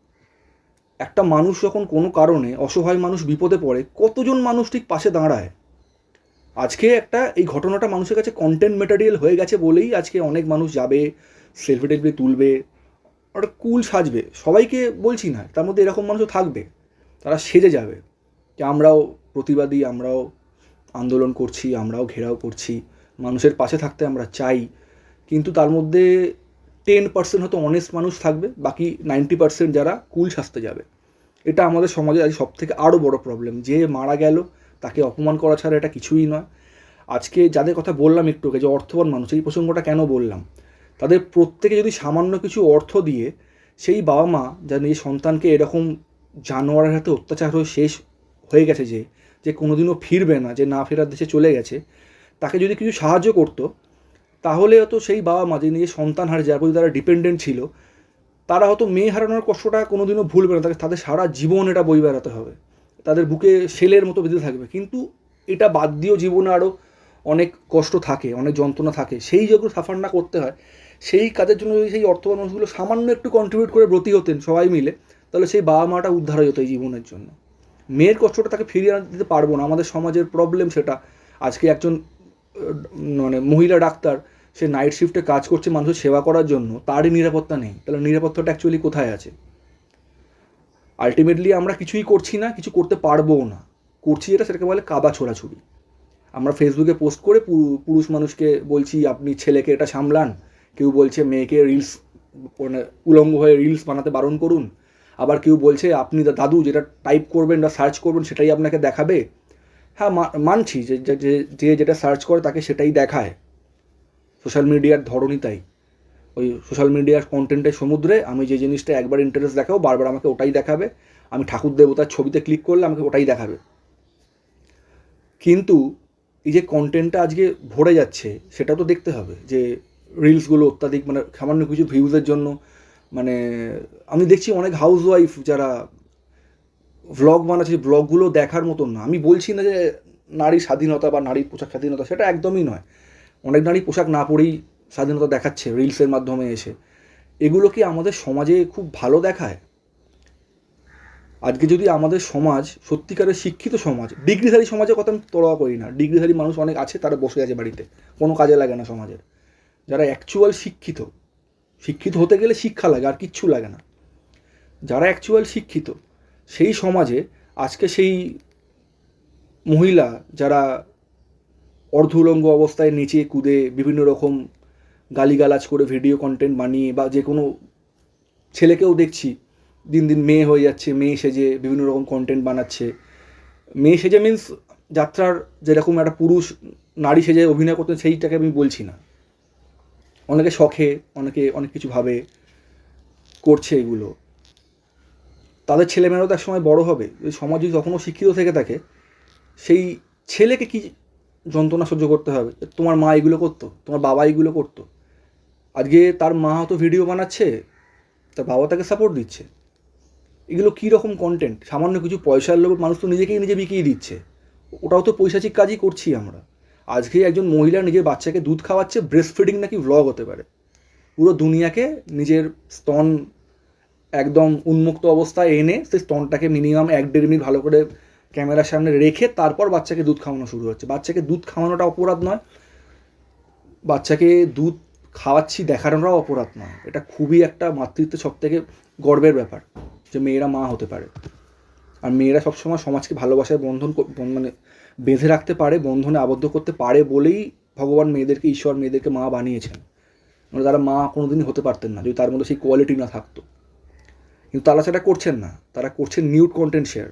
একটা মানুষ যখন কোনো কারণে, অসহায় মানুষ বিপদে পড়ে, কতজন মানুষ ঠিক পাশে দাঁড়ায়? আজকে এই ঘটনাটা মানুষের কাছে কন্টেন্ট ম্যাটেরিয়াল হয়ে গেছে বলেই আজকে অনেক মানুষ যাবে, সেলফি টেলফি তুলবে, একটা কুল সাজবে। সবাইকে বলছি না, তার মধ্যে এরকম মানুষও থাকবে, তারা সেজে যাবে যে আমরাও প্রতিবাদী, আমরাও আন্দোলন করছি, আমরাও ঘেরাও করছি, মানুষের পাশে থাকতে আমরা চাই। কিন্তু তার মধ্যে 10% হয়তো অনেস্ট মানুষ থাকবে, বাকি 90% যারা কুল সাজতে যাবে। এটা আমাদের সমাজে আজ সবথেকে আরও বড় প্রবলেম। যে মারা গেল তাকে অপমান করা ছাড়া এটা কিছুই নয়। আজকে যাদের কথা বললাম একটু আগে, যে অর্থবান মানুষ, এই প্রসঙ্গটা কেন বললাম, তাদের প্রত্যেকে যদি সামান্য কিছু অর্থ দিয়ে সেই বাবা মা যা নিজের সন্তানকে এরকম জানোয়ারের হাতে অত্যাচার হয়ে শেষ হয়ে গেছে, যে কোনোদিনও ফিরবে না, যে না ফেরার দেশে চলে গেছে, তাকে যদি কিছু সাহায্য করতো, তাহলে হয়তো সেই বাবা মা যে নিজের সন্তান হারে যার প্রতি তারা ডিপেন্ডেন্ট ছিল, তারা হয়তো মেয়ে হারানোর কষ্টটা কোনোদিনও ভুলবে না। তাদের সারা জীবন এটা বই বেড়াতে হবে, তাদের বুকে শেলের মতো বেঁধে থাকবে। কিন্তু এটা বাদ দিয়েও জীবনে আরও অনেক কষ্ট থাকে, অনেক যন্ত্রণা থাকে, সেই যেগুলো সাফার না করতে হয়, সেই কাজের জন্য যদি সেই অর্থবান মানুষগুলো সামান্য একটু কন্ট্রিবিউট করে ব্রতী হতেন সবাই মিলে, তাহলে সেই বাবা মাটা উদ্ধার হয়ে যেত এই জীবনের জন্য। মেয়ের কষ্টটা তাকে ফিরিয়ে আনতে দিতে পারবো না, আমাদের সমাজের প্রবলেম সেটা। আজকে একজন মহিলা ডাক্তার, সে নাইট শিফটে কাজ করছে মানুষের সেবা করার জন্য, তারই নিরাপত্তা নেই। তাহলে নিরাপত্তাটা অ্যাকচুয়ালি কোথায় আছে? আলটিমেটলি আমরা কিছুই করছি না, কিছু করতে পারবোও না। করছি সেটাকে বলে কাদা ছোড়াছুড়ি। আমরা ফেসবুকে পোস্ট করে পুরুষ মানুষকে বলছি আপনি ছেলেকে এটা সামলান, কেউ বলছে মেয়েকে রিলস, উলঙ্গ হয়ে রিলস বানাতে বারণ করুন, আবার কেউ বলছে আপনি দাদু যেটা টাইপ করবেন বা সার্চ করবেন সেটাই আপনাকে দেখাবে। হ্যাঁ, মানছি যে যেটা সার্চ করে তাকে সেটাই দেখায়। সোশ্যাল মিডিয়ার ধরনই তাই। ওই সোশ্যাল মিডিয়ার কন্টেন্টের সমুদ্রে আমি যে জিনিসটা একবার ইন্টারেস্ট দেখাবো, বারবার আমাকে ওটাই দেখাবে। আমি ঠাকুর দেবতার ছবিতে ক্লিক করলে আমাকে ওটাই দেখাবে। কিন্তু এই যে কন্টেন্টটা আজকে ভরে যাচ্ছে, সেটা তো দেখতে হবে যে রিলসগুলো অত্যাধিক সামান্য কিছু ভিউজের জন্য, আমি দেখছি অনেক হাউস ওয়াইফ যারা ভ্লগ বানাচ্ছে, ভ্লগগুলো দেখার মতন না। আমি বলছি না যে নারী স্বাধীনতা বা নারীর পোশাক স্বাধীনতা, সেটা একদমই নয়। অনেক নারী পোশাক না পরেই স্বাধীনতা দেখাচ্ছে রিলসের মাধ্যমে এসে। এগুলো কি আমাদের সমাজে খুব ভালো দেখায়? আজকে যদি আমাদের সমাজ সত্যিকারের শিক্ষিত সমাজ, ডিগ্রিধারী সমাজের কথা আমি তোড়া করি না, ডিগ্রিধারী মানুষ অনেক আছে, তারা বসে আছে বাড়িতে, কোনো কাজে লাগে না সমাজের। যারা অ্যাকচুয়াল শিক্ষিত হতে গেলে শিক্ষা লাগে, আর কিচ্ছু লাগে না। যারা অ্যাকচুয়াল শিক্ষিত, সেই সমাজে আজকে সেই মহিলা যারা অর্ধ উলঙ্গ অবস্থায় নেচে কুদে বিভিন্ন রকম গালিগালাজ করে ভিডিও কন্টেন্ট বানিয়ে, বা যে কোনো ছেলেকেও দেখছি দিন দিন মেয়ে হয়ে যাচ্ছে, মেয়ে সেজে বিভিন্ন রকম কন্টেন্ট বানাচ্ছে। মেয়ে সেজে মিন্স যাত্রার যেরকম একটা পুরুষ নারী সেজে অভিনয় করতেন, সেইটাকে আমি বলছি না। অনেকে শখে, অনেকে অনেক কিছু ভাবে করছে এগুলো। তাদের ছেলেমেয়েরাও তো এক সময় বড় হবে, সমাজ যদি তখনও শিক্ষিত থেকে থাকে, সেই ছেলেকে কি যন্ত্রণা সহ্য করতে হবে? তোমার মা এগুলো করতো, তোমার বাবা এগুলো করতো। আজকে তার মা হয়তো ভিডিও বানাচ্ছে, তার বাবা তাকে সাপোর্ট দিচ্ছে। এগুলো কী রকম কন্টেন্ট? সামান্য কিছু পয়সার লোভে মানুষ তো নিজেকেই নিজে বিকিয়ে দিচ্ছে। ওটাও তো পৈশাচিক কাজই করছি আমরা। আজকে একজন মহিলা নিজের বাচ্চাকে দুধ খাওয়াচ্ছে, ব্রেস্ট ফিডিং নাকি ভ্লগ হতে পারে। পুরো দুনিয়াকে নিজের স্তন একদম উন্মুক্ত অবস্থায় এনে সেই স্তনটাকে মিনিমাম 1-1.5 মিনিট ভালো করে ক্যামেরার সামনে রেখে তারপর বাচ্চাকে দুধ খাওয়ানো শুরু হচ্ছে। বাচ্চাকে দুধ খাওয়ানোটা অপরাধ নয়, বাচ্চাকে দুধ খাওয়াচ্ছি দেখানোটাও অপরাধ নয়। এটা খুবই একটা মাতৃত্বের সবথেকে গর্বের ব্যাপার যে মেয়েরা মা হতে পারে। আর মেয়েরা সবসময় সমাজকে ভালোবাসায় বেঁধে রাখতে পারে, বন্ধনে আবদ্ধ করতে পারে বলেই ভগবান মেয়েদেরকে, ঈশ্বর মেয়েদেরকে মা বানিয়েছেন। তারা মা কোনোদিনই হতে পারতেন না যদি তার মধ্যে সেই কোয়ালিটি না থাকতো। কিন্তু তারা সেটা করছেন না, তারা করছেন নিউড কন্টেন্ট শেয়ার,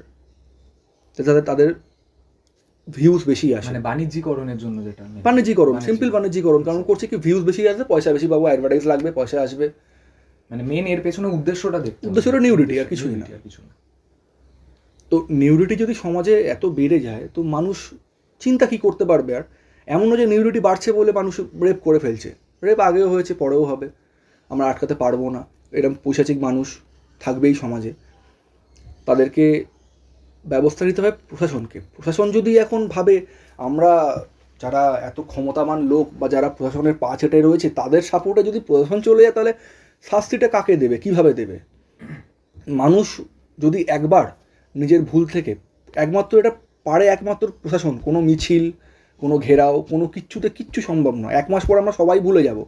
যাতে তাদের ভিউজ বেশি আসে। বাণিজ্যিকরণের জন্য, যেটা বাণিজ্যিকরণ, সিম্পল বাণিজ্যিকরণ। কারণ করছে কি, ভিউজ বেশি আসবে, পয়সা বেশি পাবো, অ্যাডভার্টাইজ লাগবে, পয়সা আসবে। মেন এর পেছনে উদ্দেশ্যটা নিউডিটি, আর কিছুই না। তো নিউডিটি যদি সমাজে এত বেড়ে যায়, তো মানুষ চিন্তা কি করতে পারবে? আর এমন নয় যে নিউডিটি বাড়ছে বলে মানুষ রেপ করে ফেলছে। রেপ আগেও হয়েছে, পরেও হবে, আমরা আটকাতে পারবো না। এরকম পৈশাচিক মানুষ থাকবেই সমাজে। তাদেরকে ব্যবস্থা নিতে হবে প্রশাসনকে। প্রশাসন যদি এখন ভাবে আমরা যারা এত ক্ষমতাবান লোক বা যারা প্রশাসনের পা চেটে রয়েছে তাদের সাপোর্টে যদি প্রশাসন চলে যায়, তাহলে শাস্তিটা কাকে দেবে, কিভাবে দেবে? মানুষ যদি একবার নিজের ভুল থেকে, একমাত্র এটা পারে একমাত্র প্রশাসন, কোনো মিছিল, কোনো ঘেরাও, কোনো কিচ্ছু সম্ভব নয়। 1 মাস পর আমরা সবাই ভুলে যাব।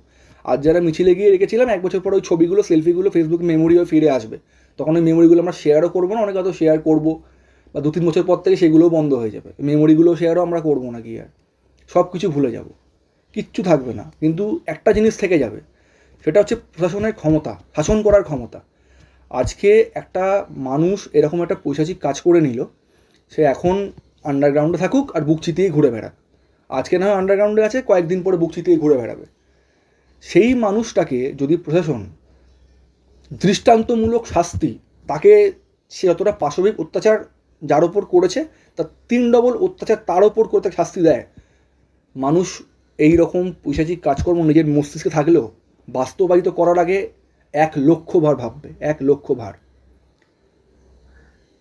আর যারা মিছিলে গিয়ে রেখেছিলাম, 1 বছর পর ওই ছবিগুলো, সেলফিগুলো ফেসবুক মেমোরি হয়ে ফিরে আসবে। তখন ওই মেমোরিগুলো আমরা শেয়ারও করবো না, অনেকে হয়তো শেয়ার করবো, বা 2-3 বছর পর থেকে সেগুলোও বন্ধ হয়ে যাবে, মেমোরিগুলো শেয়ারও আমরা করবো না, কি আর সব কিছু ভুলে যাব, কিচ্ছু থাকবে না। কিন্তু একটা জিনিস থেকে যাবে, সেটা হচ্ছে প্রশাসনের ক্ষমতা, শাসন করার ক্ষমতা। আজকে একটা মানুষ এরকম একটা পৈশাচিক কাজ করে নিল, সে এখন আন্ডারগ্রাউন্ডে থাকুক আর বুক চিতিয়ে ঘুরে বেড়াক। আজকে না হয় আন্ডারগ্রাউন্ডে আছে, কয়েকদিন পরে বুক চিতিয়ে ঘুরে বেড়াবে। সেই মানুষটাকে যদি প্রশাসন দৃষ্টান্তমূলক শাস্তি, তাকে সে যতটা পাশবিক অত্যাচার যার ওপর করেছে তার 3 ডবল অত্যাচার তার ওপর করে তাকে শাস্তি দেয়, মানুষ এই রকম পৈশাচিক কাজকর্ম নিজের মস্তিষ্কে থাকলেও বাস্তবায়িত করার আগে 1,00,000 বার ভাববে, 1,00,000 বার।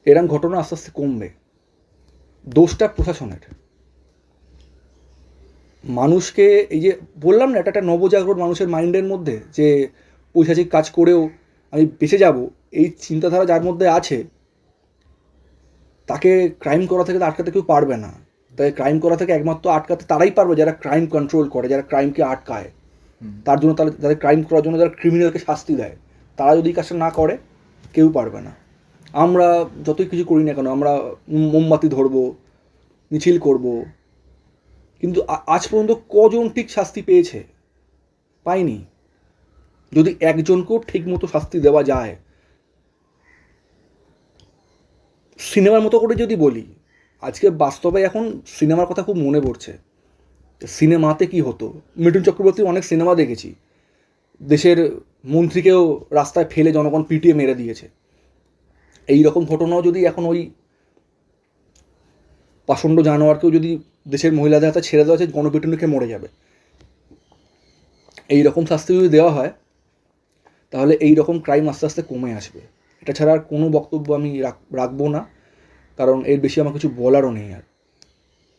এরকম ঘটনা আস্তে আস্তে কমবে। দোষটা প্রশাসনের। মানুষকে, এই যে বললাম না, এটা একটা নবজাগরণ মানুষের মাইন্ডের মধ্যে, যে পৈশাচিক কাজ করেও আমি বেঁচে যাব, এই চিন্তাধারা যার মধ্যে আছে, তাকে ক্রাইম করা থেকে আটকাতে কেউ পারবে না। তাই ক্রাইম করা থেকে একমাত্র আটকাতে তারাই পারবে যারা ক্রাইম কন্ট্রোল করে, যারা ক্রাইমকে আটকায়। তার জন্য তাদের ক্রাইম করার জন্য যারা ক্রিমিনালকে শাস্তি দেয়, তারা যদি কাজটা না করে, কেউ পারবে না। আমরা যতই কিছু করি না কেন, আমরা মোমবাতি ধরবো, মিছিল করব, কিন্তু আজ পর্যন্ত কজন ঠিক শাস্তি পেয়েছে? পাইনি। যদি একজনকেও ঠিকমতো শাস্তি দেওয়া যায়, সিনেমার মতো করে যদি বলি, আজকে বাস্তবে এখন সিনেমার কথা খুব মনে পড়ছে। সিনেমাতে কি হতো, মিঠুন চক্রবর্তীর অনেক সিনেমা দেখেছি, দেশের মন্ত্রীকেও রাস্তায় ফেলে জনগণ পিটিয়ে মেরে দিয়েছে। এই রকম ঘটনাও যদি এখন ওই পাষণ্ড জানোয়ারকেও যদি দেশের মহিলাদের হাতে ছেড়ে দেওয়া হচ্ছে, গণপিটুনিকে মরে যাবে, এই রকম শাস্তি যদি দেওয়া হয়, তাহলে এই রকম ক্রাইম আস্তে আস্তে কমে আসবে। এটা ছাড়া আর কোনো বক্তব্য আমি রাখবো না, কারণ এর বেশি আমার কিছু বলারও নেই আর।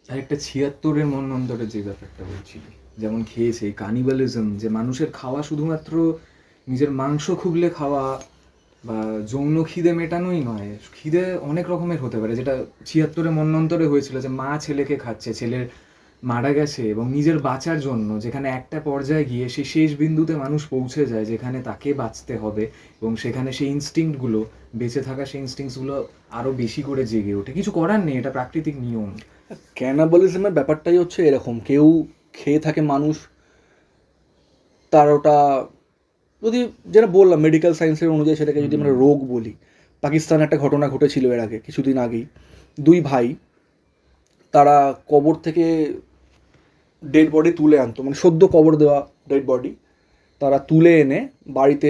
একটা 76-এর মন্বন্তরে যে ব্যাপারটা বলছিলি, যেমন খেয়েছে কানিবালিজম, যে মানুষের খাওয়া শুধুমাত্র নিজের মাংস খুবলে খাওয়া বা যৌন খিদে মেটানোই নয়, খিদে অনেক রকমের হতে পারে, যেটা 76-এ মন্বন্তরে হয়েছিল, যে মা ছেলেকে খাচ্ছে, ছেলের মারা গেছে এবং নিজের বাঁচার জন্য, যেখানে একটা পর্যায়ে গিয়ে সেই শেষ বিন্দুতে মানুষ পৌঁছে যায় যেখানে তাকে বাঁচতে হবে, এবং সেখানে সেই ইনস্টিংক্টগুলো, বেঁচে থাকা সেই ইনস্টিংক্টসগুলো আরও বেশি করে জেগে ওঠে। কিছু করার নেই, এটা প্রাকৃতিক নিয়ম। ক্যানাবালিজমের ব্যাপারটাই হচ্ছে এরকম, কেউ খেয়ে থাকে মানুষ, তার ওটা যদি, যেটা বললাম মেডিকেল সায়েন্সের অনুযায়ী, সেটাকে যদি আমরা রোগ বলি। পাকিস্তানে একটা ঘটনা ঘটেছিল এর আগে, কিছুদিন আগেই, 2 ভাই, তারা কবর থেকে ডেড বডি তুলে আনতো, মানে সদ্য কবর দেওয়া ডেড বডি তারা তুলে এনে বাড়িতে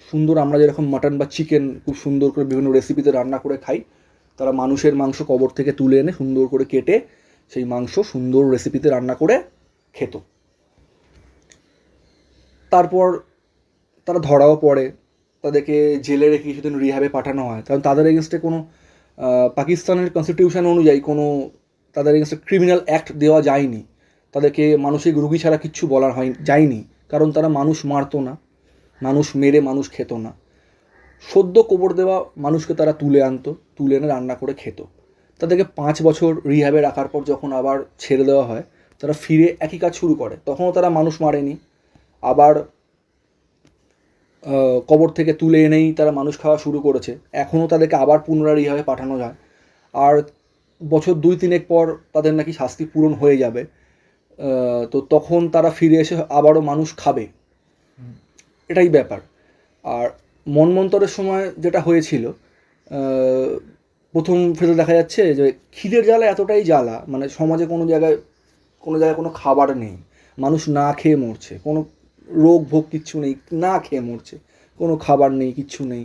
সুন্দর, আমরা যেরকম মাটন বা চিকেন খুব সুন্দর করে বিভিন্ন রেসিপিতে রান্না করে খাই, তারা মানুষের মাংস কবর থেকে তুলে এনে সুন্দর করে কেটে সেই মাংস সুন্দর রেসিপিতে রান্না করে খেত। তারপর তারা ধরাও পড়ে, তাদেরকে জেলে রেখে কিছুদিন রিহ্যাবে পাঠানো হয়, কারণ তাদের এগেনস্টে কোনো পাকিস্তানের কনস্টিটিউশন অনুযায়ী কোনো তাদের এগেনস্টে ক্রিমিনাল অ্যাক্ট দেওয়া যায়নি, তাদেরকে মানসিক রোগী ছাড়া কিচ্ছু বলা যায়নি, কারণ তারা মানুষ মারতো না, মানুষ মেরে মানুষ খেত না। সদ্য কবর দেওয়া মানুষকে তারা তুলে আনতো, তুলে এনে রান্না করে খেত। তাদেরকে 5 বছর রিহ্যাবে রাখার পর যখন আবার ছেড়ে দেওয়া হয়, তারা ফিরে একই কাজ শুরু করে। তখনও তারা মানুষ মারেনি, আবার কবর থেকে তুলে এনেই তারা মানুষ খাওয়া শুরু করেছে। এখনও তাদেরকে আবার পুনরায় রিহ্যাবে পাঠানো যায়, আর বছর 2-3 পর তাদের নাকি শাস্তি পূরণ হয়ে যাবে, তো তখন তারা ফিরে এসে আবারও মানুষ খাবে, এটাই ব্যাপার। আর মন্বন্তরের সময় যেটা হয়েছিল, প্রথম ফেজে দেখা যাচ্ছে যে খিদের জ্বালা এতটাই জ্বালা, মানে সমাজে কোনো জায়গায় কোনো খাবার নেই, মানুষ না খেয়ে মরছে, কোনো রোগ ভোগ কিচ্ছু নেই, না খেয়ে মরছে, কোনো খাবার নেই, কিচ্ছু নেই।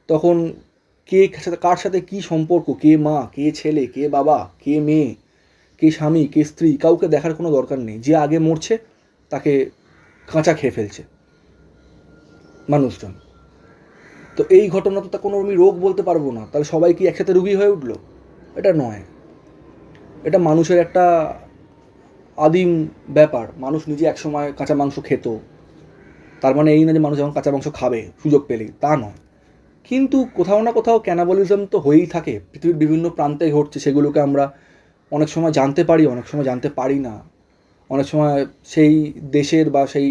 তখন কে সাথে কার সাথে কী সম্পর্ক, কে মা, কে ছেলে, কে বাবা, কে মেয়ে, কে স্বামী, কে স্ত্রী, কাউকে দেখার কোনো দরকার নেই। যে আগে মরছে তাকে কাঁচা খেয়ে ফেলছে মানুষজন। তো এই ঘটনা তো তা কোনো আমি রোগ বলতে পারবো না, তাহলে সবাই কি একসাথে রোগী হয়ে উঠলো? এটা নয়, এটা মানুষের একটা আদিম ব্যাপার। মানুষ নিজে একসময় কাঁচা মাংস খেত, তার মানে এই না যে মানুষ এখন কাঁচা মাংস খাবে সুযোগ পেলেই, তা নয়। কিন্তু কোথাও না কোথাও ক্যানাবলিজম তো হয়েই থাকে, পৃথিবীর বিভিন্ন প্রান্তে ঘটছে, সেগুলোকে আমরা অনেক সময় জানতে পারি, অনেক সময় জানতে পারি না। অনেক সময় সেই দেশের বা সেই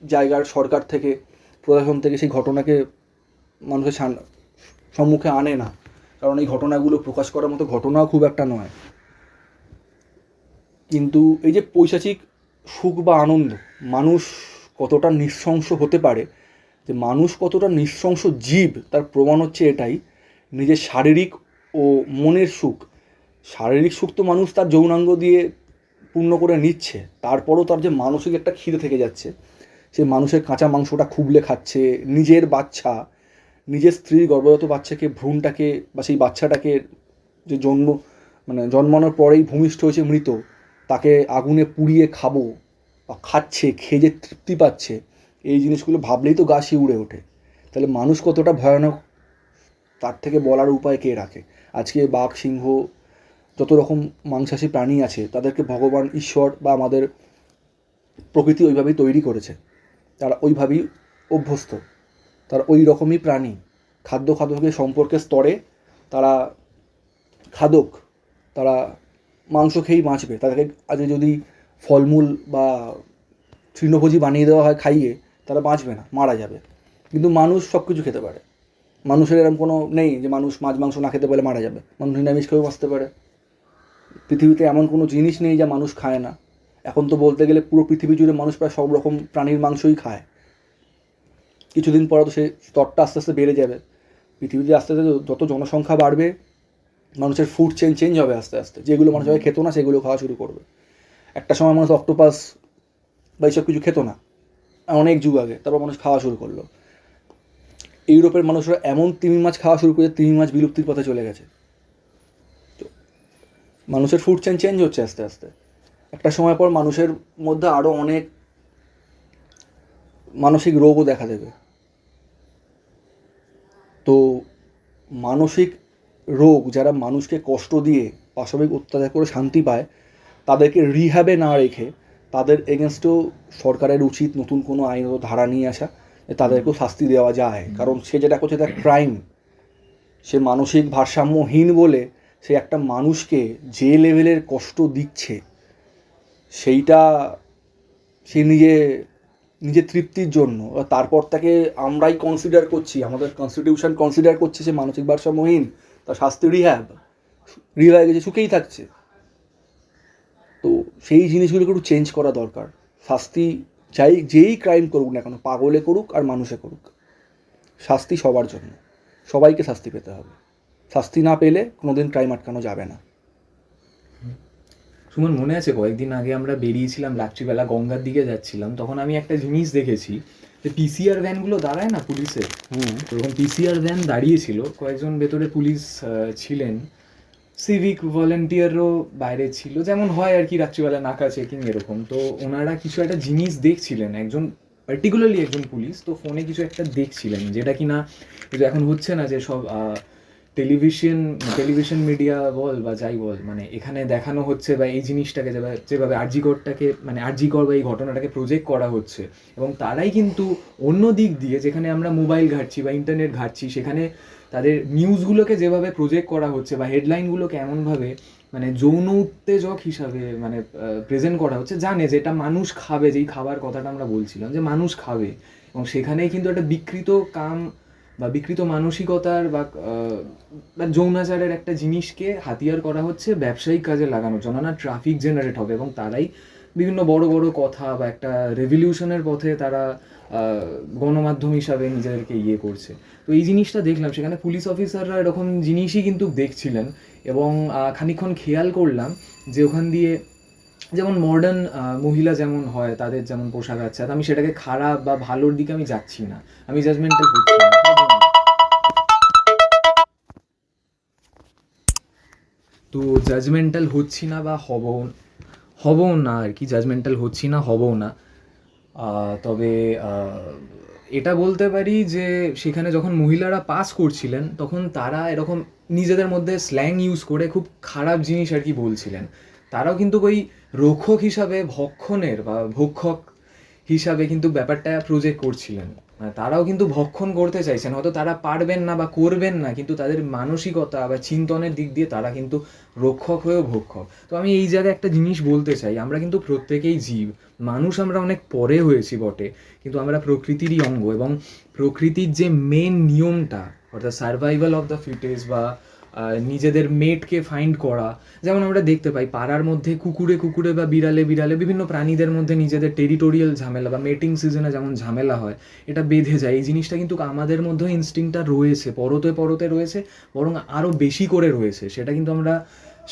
জায়গার সরকার থেকে, প্রশাসন থেকে সেই ঘটনাকে মানুষের সম্মুখে আনে না, কারণ এই ঘটনাগুলো প্রকাশ করার মতো ঘটনাও খুব একটা নয়। কিন্তু এই যে পৈশাচিক সুখ বা আনন্দ, মানুষ কতটা নৃশংস হতে পারে, যে মানুষ কতটা নৃশংস জীব তার প্রমাণ হচ্ছে এটাই, নিজের শারীরিক ও মনের সুখ। শারীরিক সুখ তো মানুষ তার যৌনাঙ্গ দিয়ে পূর্ণ করে নিচ্ছে, তারপরও তার যে মানসিক একটা খিদে থেকে যাচ্ছে, সে মানুষের কাঁচা মাংসটা খুবলে খাচ্ছে, নিজের বাচ্চা, নিজের স্ত্রীর গর্ভজাত বাচ্চাকে, ভ্রূণটাকে বা সেই বাচ্চাটাকে যে জন্মানোর পরেই ভূমিষ্ঠ হয়েছে মৃত, তাকে আগুনে পুড়িয়ে খাবো বা খাচ্ছে, খেয়ে যে তৃপ্তি পাচ্ছে, এই জিনিসগুলো ভাবলেই তো গা শিউড়ে ওঠে। তাহলে মানুষ কতটা ভয়ানক, তার থেকে বলার উপায় কে রাখে? আজকে বাঘ, সিংহ, যত রকম মাংসাশী প্রাণী আছে, তাদেরকে ভগবান, ঈশ্বর বা আমাদের প্রকৃতি ওইভাবেই তৈরি করেছে। তারা ওইভাবেই অভ্যস্ত, তারা ওই রকমই প্রাণী। খাদ্যের সম্পর্কের স্তরে তারা খাদক, তারা মাংস খেয়েই বাঁচবে। তাদেরকে আজকে যদি ফলমূল বা তৃণভোজী বানিয়ে দেওয়া হয় খাইয়ে, তারা বাঁচবে না, মারা যাবে। কিন্তু মানুষ সব কিছু খেতে পারে। মানুষের এরকম কোনো নেই যে মানুষ মাছ মাংস না খেতে পারলে মারা যাবে। মানুষ নিরামিষ খেয়েও বাঁচতে পারে। পৃথিবীতে এমন কোনো জিনিস নেই যা মানুষ খায় না। এখন তো বলতে গেলে পুরো পৃথিবী জুড়ে মানুষ প্রায় সব রকম প্রাণীর মাংসই খায়। কিছুদিন পরে তো সেই স্তরটা আস্তে আস্তে বেড়ে যাবে। পৃথিবীতে আস্তে আস্তে যত জনসংখ্যা বাড়বে, মানুষের ফুড চেঞ্জ হবে আস্তে আস্তে। যেগুলো মানুষ আগে খেতো না সেগুলো খাওয়া শুরু করবে। একটা সময় মানুষ অক্টোপাস বা এইসব কিছু খেতো না, অনেক যুগ আগে, তারপর মানুষ খাওয়া শুরু করলো। ইউরোপের মানুষরা এমন তিমি মাছ খাওয়া শুরু করে, তিমি মাছ বিলুপ্তির পথে চলে গেছে। তো মানুষের ফুড চেঞ্জ হচ্ছে আস্তে আস্তে। একটা সময় পর মানুষের মধ্যে আরও অনেক মানসিক রোগও দেখা দেবে। তো মানসিক রোগ, যারা মানুষকে কষ্ট দিয়ে পাশবিক অত্যাচার করে শান্তি পায়, তাদেরকে রিহ্যাবে না রেখে তাদের এগেনস্টেও সরকারের উচিত নতুন কোনো আইনত ধারা নিয়ে আসা, তাদেরকেও শাস্তি দেওয়া যায়। কারণ সে যেটা করছে তার ক্রাইম। সে মানসিক ভারসাম্যহীন বলে সে একটা মানুষকে যে লেভেলের কষ্ট দিচ্ছে, সেইটা সে নিজের তৃপ্তির জন্য। তারপর তাকে আমরাই কনসিডার করছি, আমাদের কনস্টিটিউশন কনসিডার করছে সে মানসিক ভারসাম্যহীন, তার শাস্তি রিহ্যাবে গেছে, সুখেই থাকছে। তো সেই জিনিসগুলোকে একটু চেঞ্জ করা দরকার। শাস্তি যেই ক্রাইম করুক না কেন, পাগলে করুক আর মানুষে করুক, শাস্তি সবার জন্য, সবাইকে শাস্তি পেতে হবে। শাস্তি না পেলে কোনোদিন ক্রাইম আটকানো যাবে না। সুমন, মনে আছে কয়েকদিন আগে আমরা বেরিয়েছিলাম, রাত্রিবেলা গঙ্গার দিকে যাচ্ছিলাম, তখন আমি একটা জিনিস দেখেছি যে পিসিআর ভ্যানগুলো দাঁড়ায় না পুলিশের, ওরকম পিসিআর ভ্যান দাঁড়িয়েছিল, কয়েকজন ভেতরে পুলিশ ছিলেন, সিভিক ভলেন্টিয়ারও বাইরে ছিল, যেমন হয় আর কি রাত্রিবেলা নাকা চেকিং এরকম। তো ওনারা কিছু একটা জিনিস দেখছিলেন, একজন পার্টিকুলারলি একজন পুলিশ তো ফোনে কিছু একটা দেখছিলেন, যেটা কিনা এখন হচ্ছে না যে সব টেলিভিশন মিডিয়া বল বা যাই বল, মানে এখানে দেখানো হচ্ছে বা এই জিনিসটাকে যেভাবে আরজিকরটাকে, মানে আরজিকর বা এই ঘটনাটাকে প্রজেক্ট করা হচ্ছে, এবং তারাই কিন্তু অন্য দিক দিয়ে, যেখানে আমরা মোবাইল ঘাঁটছি বা ইন্টারনেট ঘাঁটছি, সেখানে তাদের নিউজগুলোকে যেভাবে প্রজেক্ট করা হচ্ছে বা হেডলাইনগুলোকে এমনভাবে মানে যৌন উত্তেজক হিসাবে মানে প্রেজেন্ট করা হচ্ছে, জানে যে এটা মানুষ খাবে, যেই খাবার কথাটা আমরা বলছিলাম যে মানুষ খাবে, এবং সেখানেই কিন্তু একটা বিকৃত কাম বা বিকৃত মানসিকতার বা যৌনাচারের একটা জিনিসকে হাতিয়ার করা হচ্ছে ব্যবসায়িক কাজে লাগানোর জন্য, না ট্রাফিক জেনারেট হবে, এবং তারাই বিভিন্ন বড় বড় কথা বা একটা রেভলিউশনের পথে তারা গণমাধ্যম হিসাবে নিজেদেরকে ইয়ে করছে। তো এই জিনিসটা দেখলাম, সেখানে পুলিশ অফিসাররা এরকম জিনিসই কিন্তু দেখছিলেন, এবং খানিকক্ষণ খেয়াল করলাম যে ওখান দিয়ে যেমন মডার্ন মহিলা যেমন হয়, তাদের যেমন পোশাক আছে, আমি সেটাকে খারাপ বা ভালোর দিকে আমি যাচ্ছি না, আমি জাজমেন্টাল হচ্ছি না, তো জাজমেন্টাল হচ্ছি না বা হবও না আর কি, জাজমেন্টাল হচ্ছি না, হবও না। তবে এটা বলতে পারি যে সেখানে যখন মহিলারা পাস করছিলেন, তখন তারা এরকম নিজেদের মধ্যে স্ল্যাং ইউজ করে খুব খারাপ জিনিস আর কি বলছিলেন। তারাও কিন্তু ওই রক্ষক হিসাবে ভক্ষণের বা ভক্ষক হিসাবে কিন্তু ব্যাপারটা প্রজেক্ট করছিলেন। মানে তারাও কিন্তু ভক্ষণ করতে চাইছেন, হয়তো তারা পারবেন না বা করবেন না, কিন্তু তাদের মানসিকতা বা চিন্তনের দিক দিয়ে তারা কিন্তু রক্ষক হয়েও ভক্ষক। তো আমি এই জায়গায় একটা জিনিস বলতে চাই, আমরা কিন্তু প্রত্যেকেই জীব, মানুষ আমরা অনেক পরে হয়েছি বটে, কিন্তু আমরা প্রকৃতিরই অঙ্গ, এবং প্রকৃতির যে মেন নিয়মটা, অর্থাৎ সার্ভাইভাল অফ দ্য ফিটেস্ট বা নিজেদের মেটকে ফাইন্ড করা, যেমন আমরা দেখতে পাই পাড়ার মধ্যে কুকুরে কুকুরে বা বিড়ালে বিড়ালে বিভিন্ন প্রাণীদের মধ্যে নিজেদের টেরিটোরিয়াল ঝামেলা বা মেটিং সিজনে যেমন ঝামেলা হয়, এটা বেঁধে যায়। এই জিনিসটা কিন্তু আমাদের মধ্যেও ইনস্টিংক্টটা রয়েছে, পরতে পরতে রয়েছে, বরং আরও বেশি করে রয়েছে। সেটা কিন্তু আমরা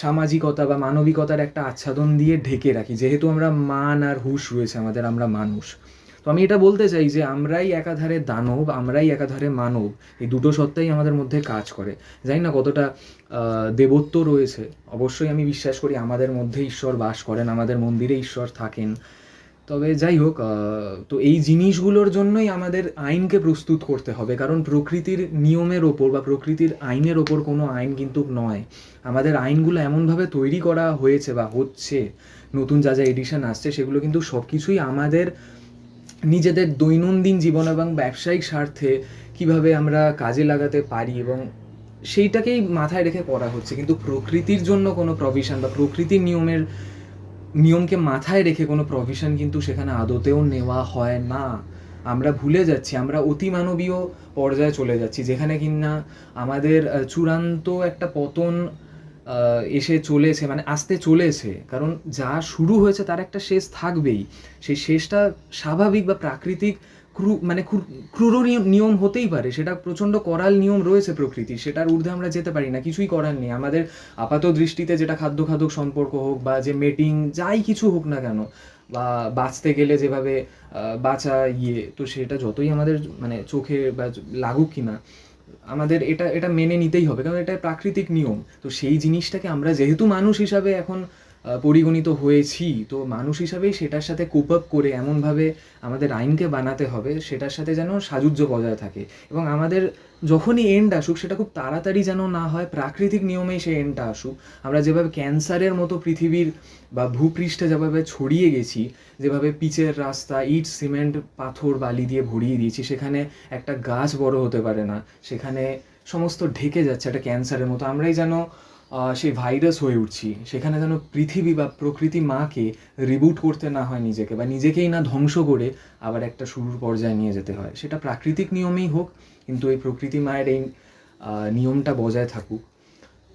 সামাজিকতা বা মানবিকতার একটা আচ্ছাদন দিয়ে ঢেকে রাখি, যেহেতু আমরা মান আর হুঁশ রয়েছে আমাদের, আমরা মানুষ। তো আমি এটা বলতে চাই যে আমরাই একাধারে দানব, আমরাই একাধারে মানব, এই দুটো সত্তাই আমাদের মধ্যে কাজ করে। জানি না কতটা দেবত্ব রয়েছে, অবশ্যই আমি বিশ্বাস করি আমাদের মধ্যে ঈশ্বর বাস করেন, আমাদের মন্দিরে ঈশ্বর থাকেন। তবে যাই হোক, তো এই জিনিসগুলোর জন্যই আমাদের আইনকে প্রস্তুত করতে হবে, কারণ প্রকৃতির নিয়মের ওপর বা প্রকৃতির আইনের ওপর কোনো আইন কিন্তু নয়। আমাদের আইনগুলো এমনভাবে তৈরি করা হয়েছে বা হচ্ছে, নতুন যা যা এডিশন আসছে সেগুলো কিন্তু সব কিছুই আমাদের নিজেদের দৈনন্দিন জীবন এবং ব্যবসায়িক স্বার্থে কিভাবে আমরা কাজে লাগাতে পারি, এবং সেইটাকেই মাথায় রেখে করা হচ্ছে। কিন্তু প্রকৃতির জন্য কোনো প্রভিশন বা প্রকৃতির নিয়মকে মাথায় রেখে কোনো প্রভিশন কিন্তু সেখানে আদতেও নেওয়া হয় না। আমরা ভুলে যাচ্ছি, আমরা অতিমানবীয় পর্যায়ে চলে যাচ্ছি, যেখানে কিনা আমাদের চূড়ান্ত একটা পতন এসে চলেছে, মানে আসতে চলেছে। কারণ যা শুরু হয়েছে তার একটা শেষ থাকবেই, সেই শেষটা স্বাভাবিক বা প্রাকৃতিক ক্রূর নিয়ম হতেই পারে, সেটা প্রচণ্ড করাল নিয়ম রয়েছে প্রকৃতির, সেটার ঊর্ধ্বে আমরা যেতে পারি না, কিছুই করার নেই। আমাদের আপাত দৃষ্টিতে যেটা খাদ্য সম্পর্ক হোক বা যে মেটিং যাই কিছু হোক না কেন, বা বাঁচতে গেলে যেভাবে বাঁচা তো সেটা যতই আমাদের মানে চোখে বা লাগুক কিনা, আমাদের এটা এটা মেনে নিতেই হবে, কারণ এটা প্রাকৃতিক নিয়ম। তো সেই জিনিসটাকে আমরা যেহেতু মানুষ হিসাবে এখন পরিগণিত হয়েছি, তো মানুষ হিসাবেই সেটার সাথে কোপ আপ করে এমনভাবে আমাদের আইনকে বানাতে হবে সেটার সাথে যেন সাযুজ্য বজায় থাকে, এবং আমাদের যখনই এন্ড আসুক সেটা খুব তাড়াতাড়ি যেন না হয়, প্রাকৃতিক নিয়মেই সেই এন্ডটা আসুক। আমরা যেভাবে ক্যান্সারের মতো পৃথিবীর বা ভূপৃষ্ঠে যেভাবে ছড়িয়ে গেছি, যেভাবে পিচের রাস্তা, ইট সিমেন্ট পাথর বালি দিয়ে ভরিয়ে দিয়েছি, সেখানে একটা গাছ বড় হতে পারে না, সেখানে সমস্ত ঢেকে যাচ্ছে একটা ক্যান্সারের মতো, আমরাই যেন সেই ভাইরাস হয়ে উঠছি। সেখানে যেন পৃথিবী বা প্রকৃতি মাকে রিবুট করতে না হয় নিজেকে, বা নিজেকেই না ধ্বংস করে আবার একটা শুরুর পর্যায়ে নিয়ে যেতে হয়। সেটা প্রাকৃতিক নিয়মেই হোক, কিন্তু এই প্রকৃতি মায়ের এই নিয়মটা বজায় থাকুক।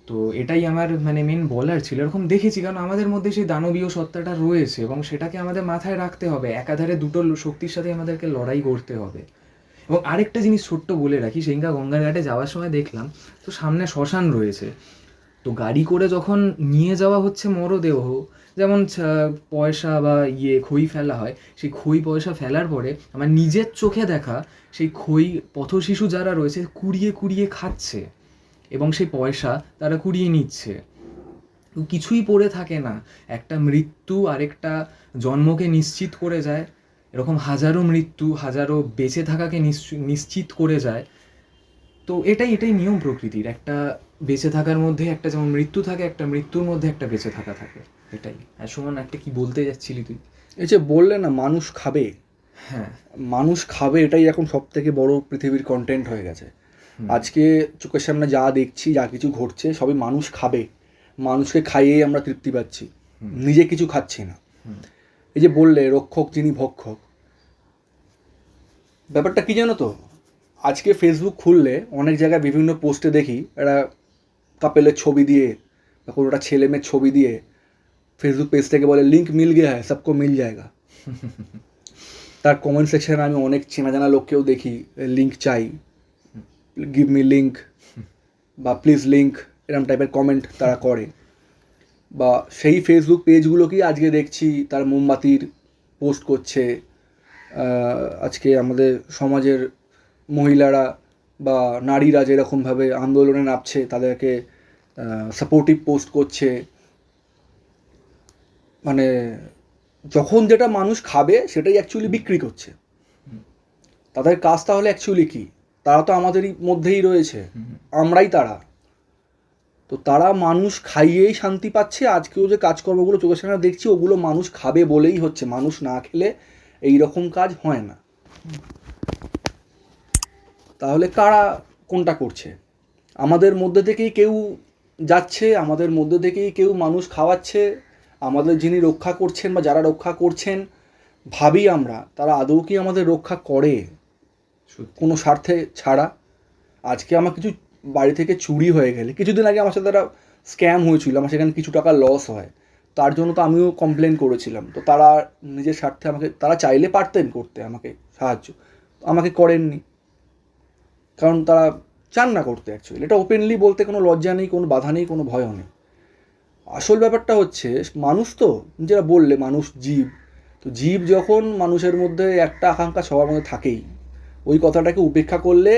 তো এটাই আমার মানে মেন বলার ছিল। এরকম দেখেছি, কারণ আমাদের মধ্যে সেই দানবীয় সত্তাটা রয়েছে, এবং সেটাকে আমাদের মাথায় রাখতে হবে। একাধারে দুটো শক্তির সাথে আমাদেরকে লড়াই করতে হবে। এবং আরেকটা জিনিস ছোট্ট বলে রাখি, সেদিনকা গঙ্গার ঘাটে যাওয়ার সময় দেখলাম তো সামনে শ্মশান রয়েছে, তো গাড়ি করে যখন নিয়ে যাওয়া হচ্ছে মরদেহ, যেমন পয়সা বা খই ফেলা হয়, সেই খই পয়সা ফেলার পরে আমার নিজের চোখে দেখা সেই খই পথশিশু যারা রয়েছে কুড়িয়ে কুড়িয়ে খাচ্ছে, এবং সেই পয়সা তারা কুড়িয়ে নিচ্ছে। তো কিছুই পড়ে থাকে না, একটা মৃত্যু আরেকটা জন্মকে নিশ্চিত করে যায়, এরকম হাজারো মৃত্যু হাজারো বেঁচে থাকাকে নিশ্চিত করে যায়। তো এটাই নিয়ম প্রকৃতির, একটা বেঁচে থাকার মধ্যে একটা যেমন মৃত্যু থাকে, একটা মৃত্যুর মধ্যে একটা বেঁচে থাকা থাকে। এটাই। আর সুমন, একটা কি বলতে যাচ্ছিলি তুই? এই যে বললে না মানুষ খাবে, হ্যাঁ, মানুষ খাবে, এটাই এখন সব থেকে বড় পৃথিবীর কন্টেন্ট হয়ে গেছে। আজকে চোখের সামনে যা দেখছি, যা কিছু ঘটছে, সবই মানুষ খাবে, মানুষকে খাইয়েই আমরা তৃপ্তি পাচ্ছি, নিজে কিছু খাচ্ছি না। এই যে বললে রক্ষক যিনি ভক্ষক, ব্যাপারটা কি জানো তো, আজকে ফেসবুক খুললে অনেক জায়গায় বিভিন্ন পোস্টে দেখি একটা কাপেলের ছবি দিয়ে বা কোনোটা ছেলে মেয়ের ছবি দিয়ে ফেসবুক পেজ থেকে বলে লিঙ্ক মিল গিয়া হ্যায় সবকো মিল জায়গা। তার কমেন্ট সেকশনে আমি অনেক চেনা জানা লোককেও দেখি লিঙ্ক চাই, গিভ মি লিঙ্ক বা প্লিজ লিঙ্ক, এরকম টাইপের কমেন্ট তারা করে। বা সেই ফেসবুক পেজগুলোকেই আজকে দেখছি তার মোমবাতির পোস্ট করছে। আজকে আমাদের সমাজের মহিলারা বা নারীরা যেরকমভাবে আন্দোলনে নামছে তাদেরকে সাপোর্টিভ পোস্ট করছে। মানে যখন যেটা মানুষ খাবে সেটাই অ্যাকচুয়ালি বিক্রি করছে। তাদের কাজ তাহলে অ্যাকচুয়ালি কী? তারা তো আমাদেরই মধ্যেই রয়েছে, আমরাই তারা। তো তারা মানুষ খাইয়েই শান্তি পাচ্ছে। আজকেও যে কাজকর্মগুলো চোখের সামনে দেখছি ওগুলো মানুষ খাবে বলেই হচ্ছে, মানুষ না খেলে এই রকম কাজ হয় না। তাহলে কারা কোনটা করছে? আমাদের মধ্যে থেকেই কেউ যাচ্ছে, আমাদের মধ্যে থেকেই কেউ মানুষ খাওয়াচ্ছে। আমাদের যিনি রক্ষা করছেন বা যারা রক্ষা করছেন ভাবি আমরা, তারা আদৌ কি আমাদের রক্ষা করে কোনো স্বার্থে ছাড়া? আজকে আমার কিছু বাড়ি থেকে চুরি হয়ে গেলে, কিছুদিন আগে আমার সাথে একটা স্ক্যাম হয়েছিল, আমার সেখানে কিছু টাকা লস হয়, তার জন্য তো আমিও কমপ্লেন করেছিলাম। তো তারা নিজের স্বার্থে আমাকে, তারা চাইলে পারতেন করতে আমাকে সাহায্য, আমাকে করেননি, কারণ তারা চান না করতে। অ্যাকচুয়ালি এটা ওপেনলি বলতে কোনো লজ্জা নেই, কোনো বাধা নেই, কোনো ভয়ও নেই। আসল ব্যাপারটা হচ্ছে মানুষ তো, যেটা বললে মানুষ জীব, তো জীব যখন মানুষের মধ্যে একটা আকাঙ্ক্ষা সবার মধ্যে থাকেই, ওই কথাটাকে উপেক্ষা করলে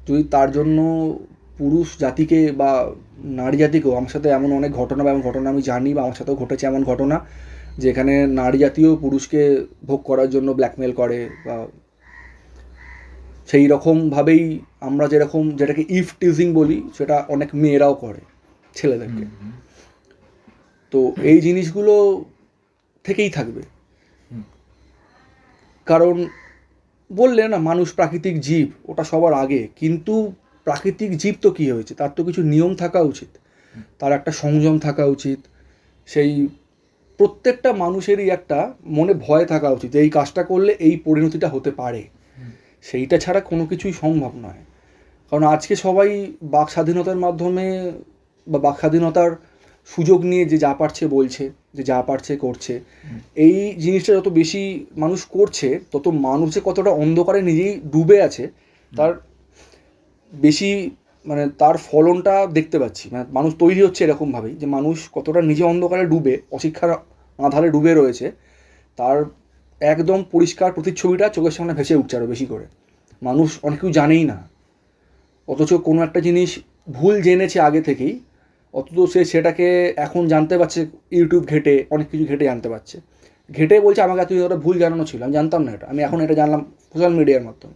যদি তার জন্য পুরুষ জাতিকে বা নারী জাতিকেও, আমার সাথে এমন অনেক ঘটনা বা এমন ঘটনা আমি জানি বা আমার সাথেও ঘটেছে এমন ঘটনা, যেখানে নারী জাতীয় পুরুষকে ভোগ করার জন্য ব্ল্যাকমেল করে, বা সেই রকমভাবেই আমরা যেরকম যেটাকে ইফ টিজিং বলি, সেটা অনেক মেয়েরাও করে ছেলেদেরকে। তো এই জিনিসগুলো থেকেই থাকবে, কারণ বললে না মানুষ প্রাকৃতিক জীব, ওটা সবার আগে। কিন্তু প্রাকৃতিক জীব তো কী হয়েছে, তার তো কিছু নিয়ম থাকা উচিত, তার একটা সংযম থাকা উচিত। সেই প্রত্যেকটা মানুষেরই একটা মনে ভয় থাকা উচিত, এই কাজটা করলে এই পরিণতিটা হতে পারে। সেইটা ছাড়া কোনো কিছুই সম্ভব নয়। কারণ আজকে সবাই বাক স্বাধীনতার মাধ্যমে বা বাক স্বাধীনতার সুযোগ নিয়ে যে যা পারছে বলছে, যে যা পারছে করছে। এই জিনিসটা যত বেশি মানুষ করছে, তত মানুষ যে কতটা অন্ধকারে নিজেই ডুবে আছে তার বেশি মানে তার ফলনটা দেখতে পাচ্ছি। মানে মানুষ তৈরি হচ্ছে এরকমভাবেই যে মানুষ কতটা নিজে অন্ধকারে ডুবে, অশিক্ষার আঁধারে ডুবে রয়েছে, তার একদম পরিষ্কার প্রতিচ্ছবিটা চোখের সামনে ভেসে উঠছে আরও বেশি করে। মানুষ অনেক কিছু জানেই না, অথচ কোনো একটা জিনিস ভুল জেনেছে আগে থেকেই, অথচ সে সেটাকে এখন জানতে পারছে, ইউটিউব ঘেটে অনেক কিছু ঘেটে জানতে পারছে। ঘেটে বলছে আমাকে এত একটা ভুল জানানো ছিল, আমি জানতাম না এটা, আমি এখন এটা জানলাম সোশ্যাল মিডিয়ার মাধ্যমে।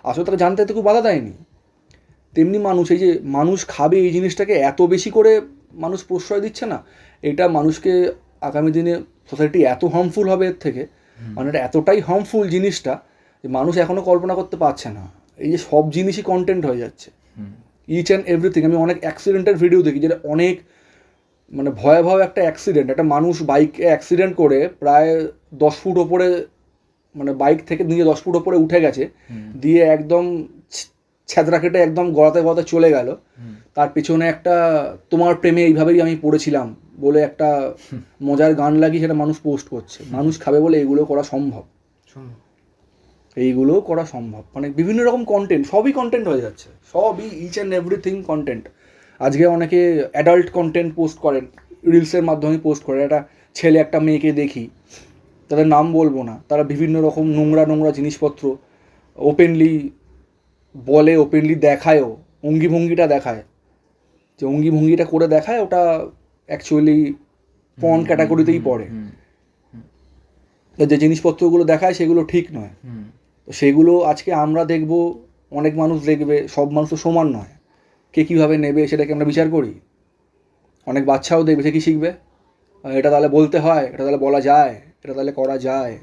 আসলে তাকে জানতে এত খুব বাধা দেয়নি। তেমনি মানুষ, এই যে মানুষ খাবে এই জিনিসটাকে এত বেশি করে মানুষ প্রশ্রয় দিচ্ছে না, এটা মানুষকে আগামী দিনে সোসাইটি এত হার্মফুল হবে এর থেকে, মানে এটা এতটাই হার্মফুল জিনিসটা যে মানুষ এখনও কল্পনা করতে পারছে না। এই যে সব জিনিসই কন্টেন্ট হয়ে যাচ্ছে, ইচ অ্যান্ড এভরিথিং। আমি অনেক অ্যাক্সিডেন্টের ভিডিও দেখি, যেটা অনেক মানে ভয়াবহ একটা অ্যাক্সিডেন্ট, একটা মানুষ বাইকে অ্যাক্সিডেন্ট করে প্রায় 10 ফুট ওপরে, মানে বাইক থেকে নিয়ে 10 ফুট ওপরে উঠে গেছে, দিয়ে একদম ছেঁদরা কেটে একদম গড়াতে গড়াতে চলে গেল। তার পেছনে একটা তোমার প্রেমে এইভাবেই আমি পড়েছিলাম বলে একটা মজার গান লাগিয়ে সেটা মানুষ পোস্ট করছে। মানুষ খাবে বলে এইগুলো করা সম্ভব, এইগুলোও করা সম্ভব। মানে বিভিন্ন রকম কন্টেন্ট, সবই কন্টেন্ট হয়ে যাচ্ছে, সবই ইচ অ্যান্ড এভরিথিং কন্টেন্ট। আজকে অনেকে অ্যাডাল্ট কন্টেন্ট পোস্ট করেন, রিলসের মাধ্যমে পোস্ট করে। একটা ছেলে একটা মেয়েকে দেখি, তাদের নাম বলবো না, তারা বিভিন্ন রকম নোংরা নোংরা জিনিসপত্র ওপেনলি বলে, ওপেনলি দেখায়ও, অঙ্গি ভঙ্গিটা দেখায়, যে অঙ্গি ভঙ্গিটা করে দেখায়, ওটা অ্যাকচুয়ালি পর্ন ক্যাটাগরিতেই পড়ে। যে জিনিসপত্রগুলো দেখায় সেগুলো ঠিক নয়। তো সেগুলো আজকে আমরা দেখব, অনেক মানুষ দেখবে, সব মানুষ তো সমান নয়, কে কীভাবে নেবে সেটাকে আমরা বিচার করি। অনেক বাচ্চাও দেখবে, সে কী শিখবে, এটা তাহলে বলতে হয়, এটা তাহলে বলা যায়, এটা তাহলে করা যায়।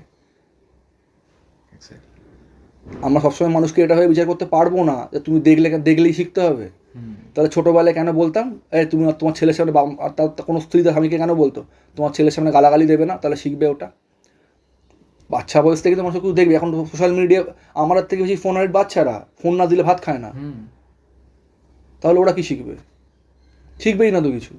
আমরা সবসময় মানুষকে এটা ভাবে বিচার করতে পারবো না যে তুমি দেখলেই শিখতে হবে। তাহলে ছোটোবেলায় কেন বলতাম, তুমি তোমার ছেলের সামনে, আর তার কোনো স্ত্রী তার স্বামীকে কেন বলতো তোমার ছেলের সামনে গালাগালি দেবে না, তাহলে শিখবে ওটা। বাচ্চা বয়স থেকে তো মানুষ কেউ দেখবে। এখন সোশ্যাল মিডিয়া, আমার থেকে বেশি ফোন আর বাচ্চারা, ফোন না দিলে ভাত খায় না, তাহলে ওরা কি শিখবে? শিখবেই না তো কিছু।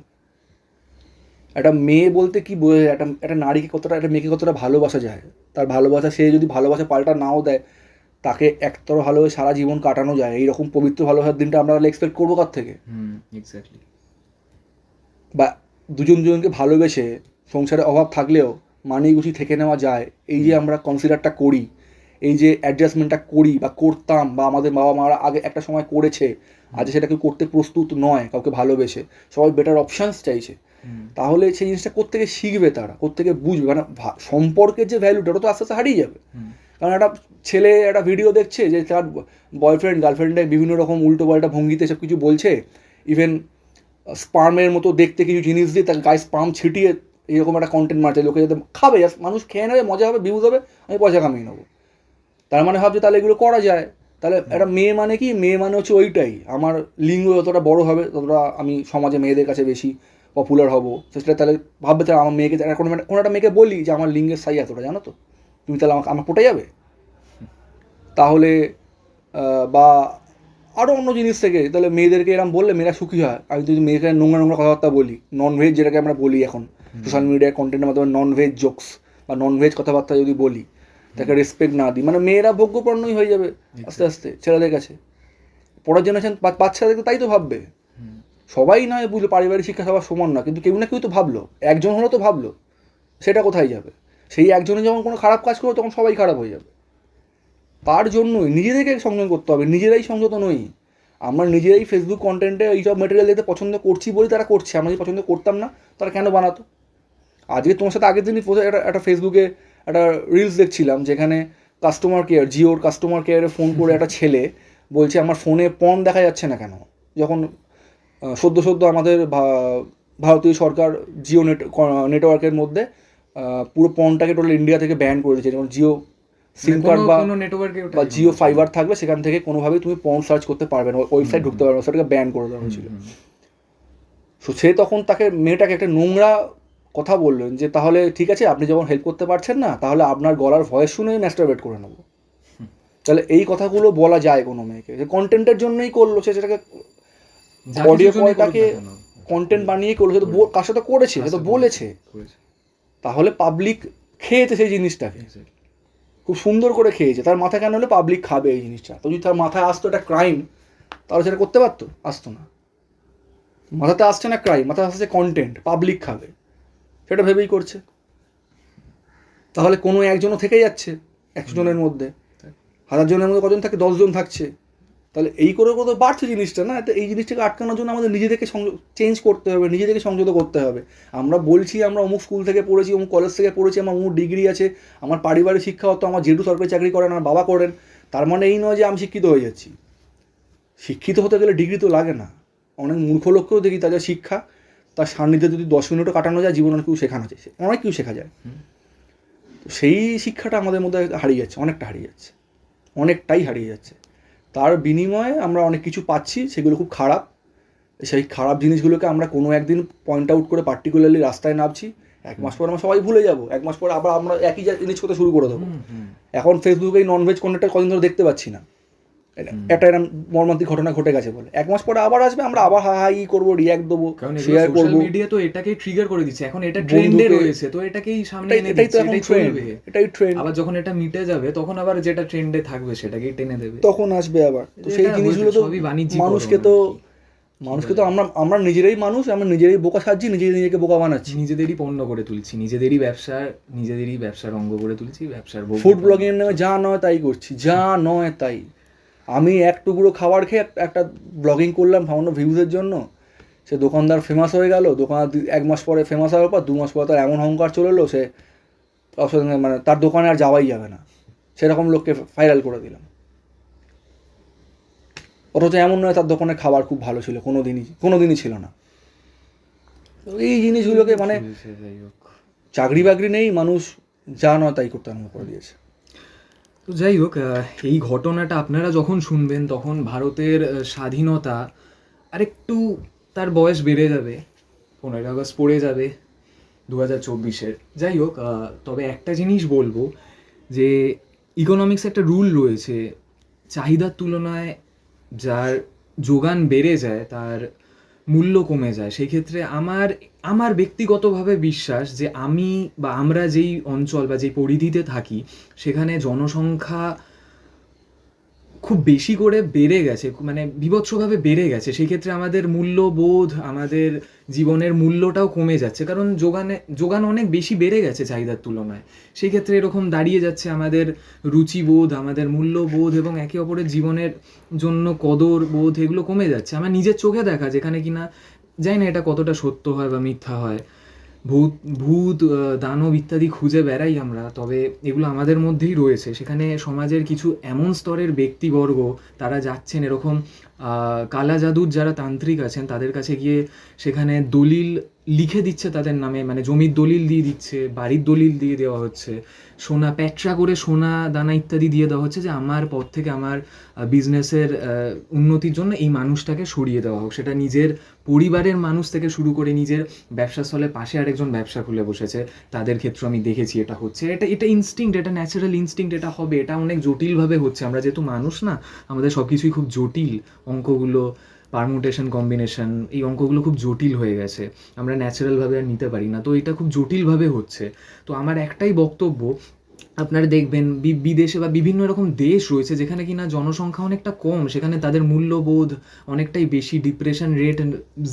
একটা মেয়ে বলতে কি বোঝা যায়, একটা নারীকে কতটা, একটা মেয়েকে কতটা ভালোবাসা যায়, তার ভালোবাসা, সে যদি ভালোবাসা পাল্টা নাও দেয়, তাকে একতর ভালোভাবে সারা জীবন কাটানো যায়, এইরকম পবিত্র ভালোবাসার দিনটা আমরা এক্সপেক্ট করবো কার থেকে? এক্স্যাক্টলি। বা দুজনকে ভালোবেসে সংসারে অভাব থাকলেও মানিয়ে গুছিয়ে থেকে নেওয়া যায়, এই যে আমরা কনসিডারটা করি, এই যে অ্যাডজাস্টমেন্টটা করি বা করতাম, বা আমাদের বাবা মারা আগে একটা সময় করেছে, আজ সেটা কেউ করতে প্রস্তুত নয়, কাউকে ভালোবেসে সবাই বেটার অপশানস চাইছে, তাহলে সেই জিনিসটা কোত্থেকে শিখবে, তারা কোত্থেকে বুঝবে? মানে সম্পর্কের যে ভ্যালুটা, ওটা তো আস্তে আস্তে হারিয়ে যাবে। কারণ একটা ছেলে একটা ভিডিও দেখছে যে তার বয়ফ্রেন্ড গার্লফ্রেন্ডে বিভিন্ন রকম উল্টো পাল্টা ভঙ্গিতে সব কিছু বলছে, ইভেন স্পার্মের মতো দেখতে কিছু জিনিস দিয়ে তার গায়ে স্পার্ম ছিটিয়ে এরকম একটা কন্টেন্ট মারছে, লোকে যাতে খাবে, জাস্ট মানুষ খেয়ে নেবে, মজা হবে, ভিউজ হবে, আমি পয়সা কামিয়ে নেবো। তার মানে ভাবছে তাহলে এগুলো করা যায়। তাহলে একটা মেয়ে মানে কি, মেয়ে মানে হচ্ছে ওইটাই, আমার লিঙ্গ যতটা বড় হবে ততটা আমি সমাজে মেয়েদের কাছে বেশি পপুলার হব। সেটা তাহলে ভাববে তাহলে আমার মেয়েকে, কোনো একটা মেয়েকে বলি যে আমার লিঙ্গের সাইজ এতটা, জানো তো, তুমি তাহলে আমাকে আমার পটে যাবে। তাহলে বা আরও অন্য জিনিস থেকে তাহলে মেয়েদেরকে এরকম বললে মেয়েরা সুখী হয়। আমি যদি মেয়েকে নোংরা নোংরা কথাবার্তা বলি, ননভেজ যেটাকে আমরা বলি এখন সোশ্যাল মিডিয়ার কন্টেন্টের মাধ্যমে, ননভেজ জোকস বা ননভেজ কথাবার্তা যদি বলি, তাকে রেসপেক্ট না দিই, মানে মেয়েরা ভোগ্যপণ্যই হয়ে যাবে আস্তে আস্তে ছেলেদের কাছে। পরের জেনারেশন বাচ্চাদেরকে তাই তো ভাববে। সবাই নয় বুঝলো, পারিবারিক শিক্ষা সবার সমান না, কিন্তু কেউ না কেউ তো ভাবলো, একজন হলো তো ভাবলো, সেটা কোথায় যাবে? সেই একজনে যখন কোনো খারাপ কাজ করবে তখন সবাই খারাপ হয়ে যাবে। তার জন্যই নিজেদেরকে সংযম করতে হবে, নিজেরাই সংযত নই। আমরা নিজেরাই ফেসবুক কন্টেন্টে এইসব মেটেরিয়াল দেখতে পছন্দ করছি বলেই তারা করছে, আমরা যদি পছন্দ করতাম না তারা কেন বানাতো? আজকে তোমার সাথে আগের দিনই একটা ফেসবুকে একটা রিলস দেখছিলাম, যেখানে কাস্টমার কেয়ার, জিওর কাস্টমার কেয়ারে ফোন করে একটা ছেলে বলছে আমার ফোনে পর্ন দেখা যাচ্ছে না কেন, যখন সদ্য আমাদের ভারতীয় সরকার জিও নেটওয়ার্কের মধ্যে পুরো পর্নটাকে টোটাল ইন্ডিয়া থেকে ব্যান করে দিয়েছে। যেমন জিও সিম কার্ড বা জিও ফাইবার থাকবে, সেখান থেকে কোনোভাবেই তুমি পর্ন সার্চ করতে পারবে না, ওয়েবসাইট ঢুকতে পারবে না, সেটাকে ব্যান করে দেওয়া হয়েছিল। সো সে তখন তাকে মেয়েটাকে একটা নোংরা কথা বললেন যে তাহলে ঠিক আছে, আপনি যখন হেল্প করতে পারছেন না, তাহলে আপনার গলার ভয়েস শুনেই ম্যাস্টারবেট করে নেবো। তাহলে এই কথাগুলো বলা যায় কোনো মেয়েকে? যে কন্টেন্টের জন্যই করলো, সে সেটাকে অডিও কলটাকে কন্টেন্ট বানিয়ে করলো, সে তো কার সাথে করেছে, সে তো বলেছে, তাহলে পাবলিক খেয়েছে সেই জিনিসটাকে, খুব সুন্দর করে খেয়েছে। তার মাথায় কেন হলে পাবলিক খাবে এই জিনিসটা? তো যদি তার মাথায় আসতো একটা ক্রাইম, তাহলে সেটা করতে পারতো? আসতো না। মাথাতে আসছে না ক্রাইম, মাথায় আসছে কন্টেন্ট, পাবলিক খাবে, সেটা ভেবেই করছে। তাহলে কোনো একজনও থেকে যাচ্ছে 100 জনের মধ্যে, 1000 জনের মধ্যে কজন থাকে? 10 জন থাকছে। তাহলে এই করে তো বাড়ছে জিনিসটা না। তো এই জিনিসটাকে আটকানোর জন্য আমাদের নিজেদেরকে চেঞ্জ করতে হবে, নিজেদেরকে সংযত করতে হবে। আমরা বলছি আমরা অমুক স্কুল থেকে পড়েছি, অমুক কলেজ থেকে পড়েছি, আমার অমুক ডিগ্রি আছে, আমার পারিবারিক শিক্ষা হতো, আমার জেঠু সরকারি চাকরি করেন, আমার বাবা করেন, তার মানে এই নয় যে আমি শিক্ষিত হয়ে যাচ্ছি। শিক্ষিত হতে গেলে ডিগ্রি তো লাগে না। অনেক মূর্খ লোককেও দেখি তাদের শিক্ষা, তার সান্নিধ্যে যদি 10 মিনিটও কাটানো যায়, জীবনে অনেক কিছু শেখানো যায়, অনেক কিছু শেখা যায়। তো সেই শিক্ষাটা আমাদের মধ্যে হারিয়ে যাচ্ছে, অনেকটাই হারিয়ে যাচ্ছে। তার বিনিময়ে আমরা অনেক কিছু পাচ্ছি, সেগুলো খুব খারাপ। সেই খারাপ জিনিসগুলোকে আমরা কোনো একদিন পয়েন্ট আউট করে পার্টিকুলারলি রাস্তায় নামছি, 1 মাস পর আমরা সবাই ভুলে যাব, 1 মাস পরে আবার আমরা একই জিনিস করতে শুরু করে দেবো। এখন ফেসবুকে এই ননভেজ কন্টেন্টটা কদিন ধরে দেখতে পাচ্ছি না, একটা এরকম মর্মান্তিক ঘটনা ঘটে গেছে বলে 1 মাস পরে আবার আসবে, আমরা আবার হাই করবো, রিয়াক্ট দেবো, শেয়ার করবো। মিডিয়া তো এটাকে ট্রিগার করে দিচ্ছে, এখন এটা ট্রেন্ডে রয়েছে, তো এটাকেই সামনে এনে দিচ্ছে, এটাই চলবে, এটাই ট্রেন্ড। আবার যখন এটা মিটে যাবে তখন আবার যেটা ট্রেন্ডে থাকবে সেটাকেই টেনে দেবে, তখন আসবে আবার। তো সেই জিনিসগুলো তো মানুষকে তো আমরা নিজেরাই মানুষ, আমরা নিজেরাই বোকা সাজছি, নিজেকে বোকা বানাচ্ছি, নিজেদেরই পণ্য করে তুলছি, নিজেদেরই ব্যবসার অঙ্গ করে তুলছি, ব্যবসার ফুড ব্লগিং এর নামে যা নয় তাই করছি, যা নয় তাই। আমি এক টুকরো খাবার খেয়ে একটা ব্লগিং করলাম সামান্য ভিউজের জন্য, সে দোকানদার ফেমাস হয়ে গেল, দোকানদার 1 মাস পরে ফেমাস হওয়ার পর 2 মাস পরে তার এমন অহংকার চলে এলো, সে মানে তার দোকানে আর যাওয়াই যাবে না, সেরকম লোককে ভাইরাল করে দিলাম। অথচ এমন নয় তার দোকানে খাবার খুব ভালো ছিল, কোনোদিনই ছিল না। এই জিনিসগুলোকে মানে চাকরি বাকরি নেই, মানুষ যা নয় তাই করতে আরম্ভ করে দিয়েছে। তো যাই হোক, এই ঘটনাটা আপনারা যখন শুনবেন তখন ভারতের স্বাধীনতা আরেকটু তার বয়স বেড়ে যাবে, 15 আগস্ট পড়ে যাবে 2024-এর। যাই হোক, তবে একটা জিনিস বলবো যে ইকোনমিক্স একটা রুল রয়েছে, চাহিদার তুলনায় যার যোগান বেড়ে যায় তার মূল্য কমে যায়। সেই ক্ষেত্রে আমার ব্যক্তিগতভাবে বিশ্বাস যে আমরা যেই অঞ্চল বা যেই পরিধিতে থাকি সেখানে জনসংখ্যা খুব বেশি করে বেড়ে গেছে, মানে বীভৎসভাবে বেড়ে গেছে। সেই ক্ষেত্রে আমাদের মূল্যবোধ, আমাদের জীবনের মূল্যটাও কমে যাচ্ছে, কারণ যোগান অনেক বেশি বেড়ে গেছে চাহিদার তুলনায়। সেই ক্ষেত্রে এরকম দাঁড়িয়ে যাচ্ছে আমাদের রুচিবোধ, আমাদের মূল্যবোধ এবং একে অপরের জীবনের জন্য কদর বোধ, এগুলো কমে যাচ্ছে। আমার নিজের চোখে দেখা, যেখানে কিনা জানি না এটা কতটা সত্য হয় বা মিথ্যা হয়, ভূত ভূত দানব ইত্যাদি খুঁজে বেড়াই আমরা, তবে এগুলো আমাদের মধ্যেই রয়েছে। সেখানে সমাজের কিছু এমন স্তরের ব্যক্তিবর্গ তারা যাচ্ছেন এরকম কালা জাদুর যারা তান্ত্রিক আছেন তাদের কাছে গিয়ে সেখানে দলিল লিখে দিচ্ছে তাদের নামে, মানে জমির দলিল দিয়ে দিচ্ছে, বাড়ির দলিল দিয়ে দেওয়া হচ্ছে, সোনা প্যাটরা করে সোনা দানা ইত্যাদি দিয়ে দেওয়া হচ্ছে যে আমার পথ থেকে আমার বিজনেসের উন্নতির জন্য এই মানুষটাকে সরিয়ে দেওয়া হোক। সেটা নিজের পরিবারের মানুষ থেকে শুরু করে নিজের ব্যবসাস্থলে পাশে আরেকজন ব্যবসা খুলে বসেছে, তাদের ক্ষেত্রে আমি দেখেছি এটা হচ্ছে। এটা এটা ইনস্টিংক্ট, এটা ন্যাচারাল ইনস্টিংক্ট, এটা হবে। এটা অনেক জটিলভাবে হচ্ছে। আমরা যেহেতু মানুষ না, আমাদের সব কিছুই খুব জটিল। অঙ্কগুলো, পারমুটেশন, কম্বিনেশন, এই অঙ্কগুলো খুব জটিল হয়ে গেছে, আমরা ন্যাচারালভাবে আর নিতে পারি না। তো এটা খুব জটিলভাবে হচ্ছে। তো আমার একটাই বক্তব্য, আপনারা দেখবেন বিদেশে বা বিভিন্ন রকম দেশ রয়েছে যেখানে কিনা জনসংখ্যা অনেকটা কম, সেখানে তাদের মূল্যবোধ অনেকটাই বেশি, ডিপ্রেশন রেট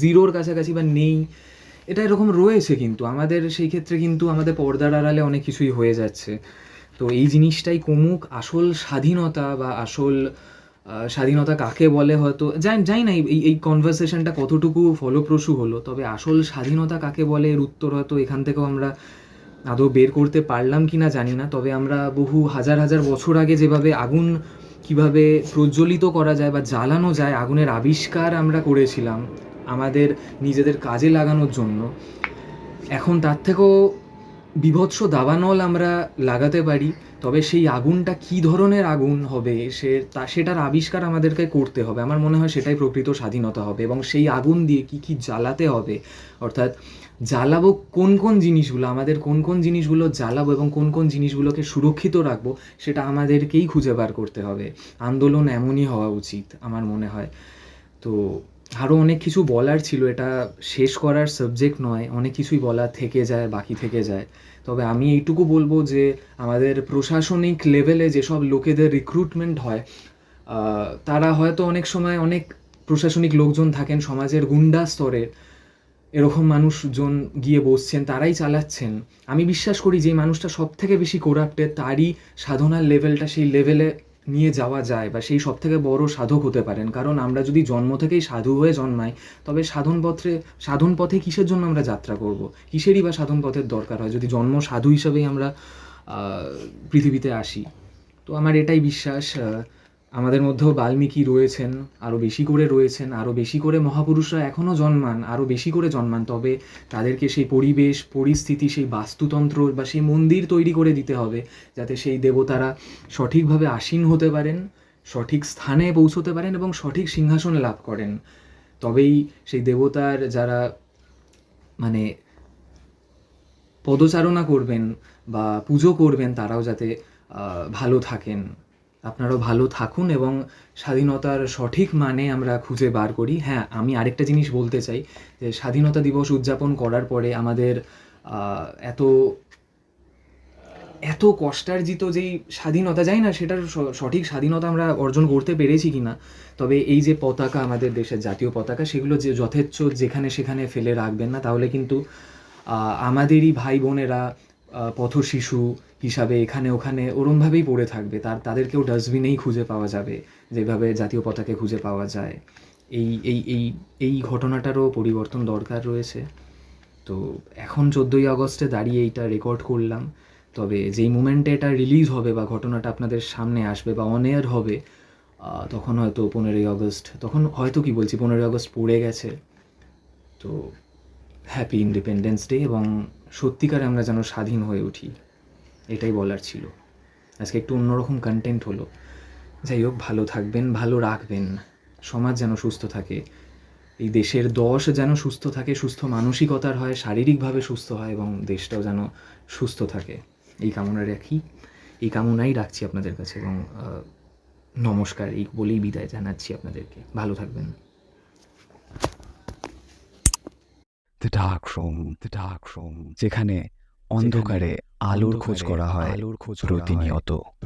জিরোর কাছাকাছি বা নেই। এটা এরকম রয়েছে, কিন্তু আমাদের সেই ক্ষেত্রে কিন্তু আমাদের পর্দার আড়ালে অনেক কিছুই হয়ে যাচ্ছে। তো এই জিনিসটাই কমুক। আসল স্বাধীনতা বা আসল স্বাধীনতা কাকে বলে হয়তো জানি না এই কনভারসেশনটা কতটুকু ফলপ্রসূ হলো, তবে আসল স্বাধীনতা কাকে বলে এর উত্তর হয়তো এখান থেকেও আমরা আদৌ বের করতে পারলাম কি না জানি না। তবে আমরা বহু হাজার হাজার বছর আগে যেভাবে আগুন কিভাবে প্রজ্বলিত করা যায় বা জ্বালানো যায়, আগুনের আবিষ্কার আমরা করেছিলাম আমাদের নিজেদের কাজে লাগানোর জন্য, এখন তার থেকেও বীভৎস দাবানল আমরা লাগাতে পারি। তবে সেই আগুনটা কী ধরনের আগুন হবে সেটার আবিষ্কার আমাদেরকে করতে হবে। আমার মনে হয় সেটাই প্রকৃত স্বাধীনতা হবে। এবং সেই আগুন দিয়ে কী কী জ্বালাতে হবে, অর্থাৎ জ্বালাবো কোন কোন জিনিসগুলো, আমাদের কোন কোন জিনিসগুলো জ্বালাবো এবং কোন কোন জিনিসগুলোকে সুরক্ষিত রাখবো, সেটা আমাদেরকেই খুঁজে বার করতে হবে। আন্দোলন এমনই হওয়া উচিত আমার মনে হয়। তো আরও অনেক কিছু বলার ছিল, এটা শেষ করার সাবজেক্ট নয়, অনেক কিছুই বলার থেকে যায়, বাকি থেকে যায়। তবে আমি এইটুকু বলবো যে আমাদের প্রশাসনিক লেভেলে যেসব লোকেদের রিক্রুটমেন্ট হয়, তারা হয়তো অনেক সময় অনেক প্রশাসনিক লোকজন থাকেন সমাজের গুন্ডা স্তরের, এরকম মানুষজন গিয়ে বসছেন, তারাই চালাচ্ছেন। আমি বিশ্বাস করি যে মানুষটা সব থেকে বেশি করাপ্টেড, তারই সাধনার লেভেলটা সেই লেভেলে নিয়ে যাওয়া যায় বা সেই সব থেকে বড় সাধক হতে পারেন। কারণ আমরা যদি জন্ম থেকেই সাধু হয়ে জন্মাই, তবে সাধন পথে কিসের জন্য আমরা যাত্রা করব, কিসেরই বা সাধন পথের দরকার হয় যদি জন্ম সাধু হিসাবেই আমরা পৃথিবীতে আসি। তো আমার এটাই বিশ্বাস, আমাদের মধ্যেও বাল্মীকি রয়েছেন, আরও বেশি করে রয়েছেন, আরও বেশি করে মহাপুরুষরা এখনও জন্মান, আরও বেশি করে জন্মান। তবে তাদেরকে সেই পরিবেশ পরিস্থিতি, সেই বাস্তুতন্ত্র বা সেই মন্দির তৈরি করে দিতে হবে যাতে সেই দেবতারা সঠিকভাবে আসীন হতে পারেন, সঠিক স্থানে পৌঁছতে পারেন এবং সঠিক সিংহাসন লাভ করেন। তবেই সেই দেবতার যারা মানে পদচারণা করবেন বা পুজো করবেন তারাও যাতে ভালো থাকেন। আপনারাও ভালো থাকুন এবং স্বাধীনতার সঠিক মানে আমরা খুঁজে বার করি। হ্যাঁ, আমি আরেকটা জিনিস বলতে চাই যে স্বাধীনতা দিবস উদযাপন করার পরে আমাদের এত এত কষ্টার্জিত যেই স্বাধীনতা, জানি না সেটার সঠিক স্বাধীনতা আমরা অর্জন করতে পেরেছি কি না, তবে এই যে পতাকা, আমাদের দেশের জাতীয় পতাকা, সেগুলো যে যথেচ্ছ যেখানে সেখানে ফেলে রাখবেন না, তাহলে কিন্তু আমাদেরই ভাই বোনেরা পথশিশু হিসাবে এখানে ওখানে ওরমভাবেই পড়ে থাকবে, তাদেরকেও ডাস্টবিনেই খুঁজে পাওয়া যাবে যেভাবে জাতীয় পতাকা খুঁজে পাওয়া যায়। এই এই এই এই ঘটনাটারও পরিবর্তন দরকার রয়েছে। তো এখন 14ই আগস্টে দাঁড়িয়ে এইটা রেকর্ড করলাম, তবে যেই মুমেন্টে এটা রিলিজ হবে বা ঘটনাটা আপনাদের সামনে আসবে বা অন এয়ার হবে, তখন হয়তো 15ই আগস্ট, তখন হয়তো কি বলছি 15ই আগস্ট পড়ে গেছে। তো হ্যাপি ইন্ডিপেন্ডেন্স ডে, এবং সত্যিকারে আমরা যেন স্বাধীন হয়ে উঠি, এটাই বলার ছিল। আজকে একটু অন্যরকম কন্টেন্ট হলো। যাই হোক, ভালো থাকবেন, ভালো রাখবেন, সমাজ যেন সুস্থ থাকে, এই দেশের দশ যেন সুস্থ থাকে, সুস্থ মানসিকতার হয়, শারীরিকভাবে সুস্থ হয় এবং দেশটাও যেন সুস্থ থাকে, এই কামনা রাখি, এই কামনাই রাখছি আপনাদের কাছে। এবং নমস্কার এই বলেই বিদায় জানাচ্ছি আপনাদেরকে। ভালো থাকবেন। দ্য ডার্ক রুম, যেখানে অন্ধকারে আলোর খোঁজ করা হয়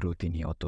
প্রতিনিয়ত।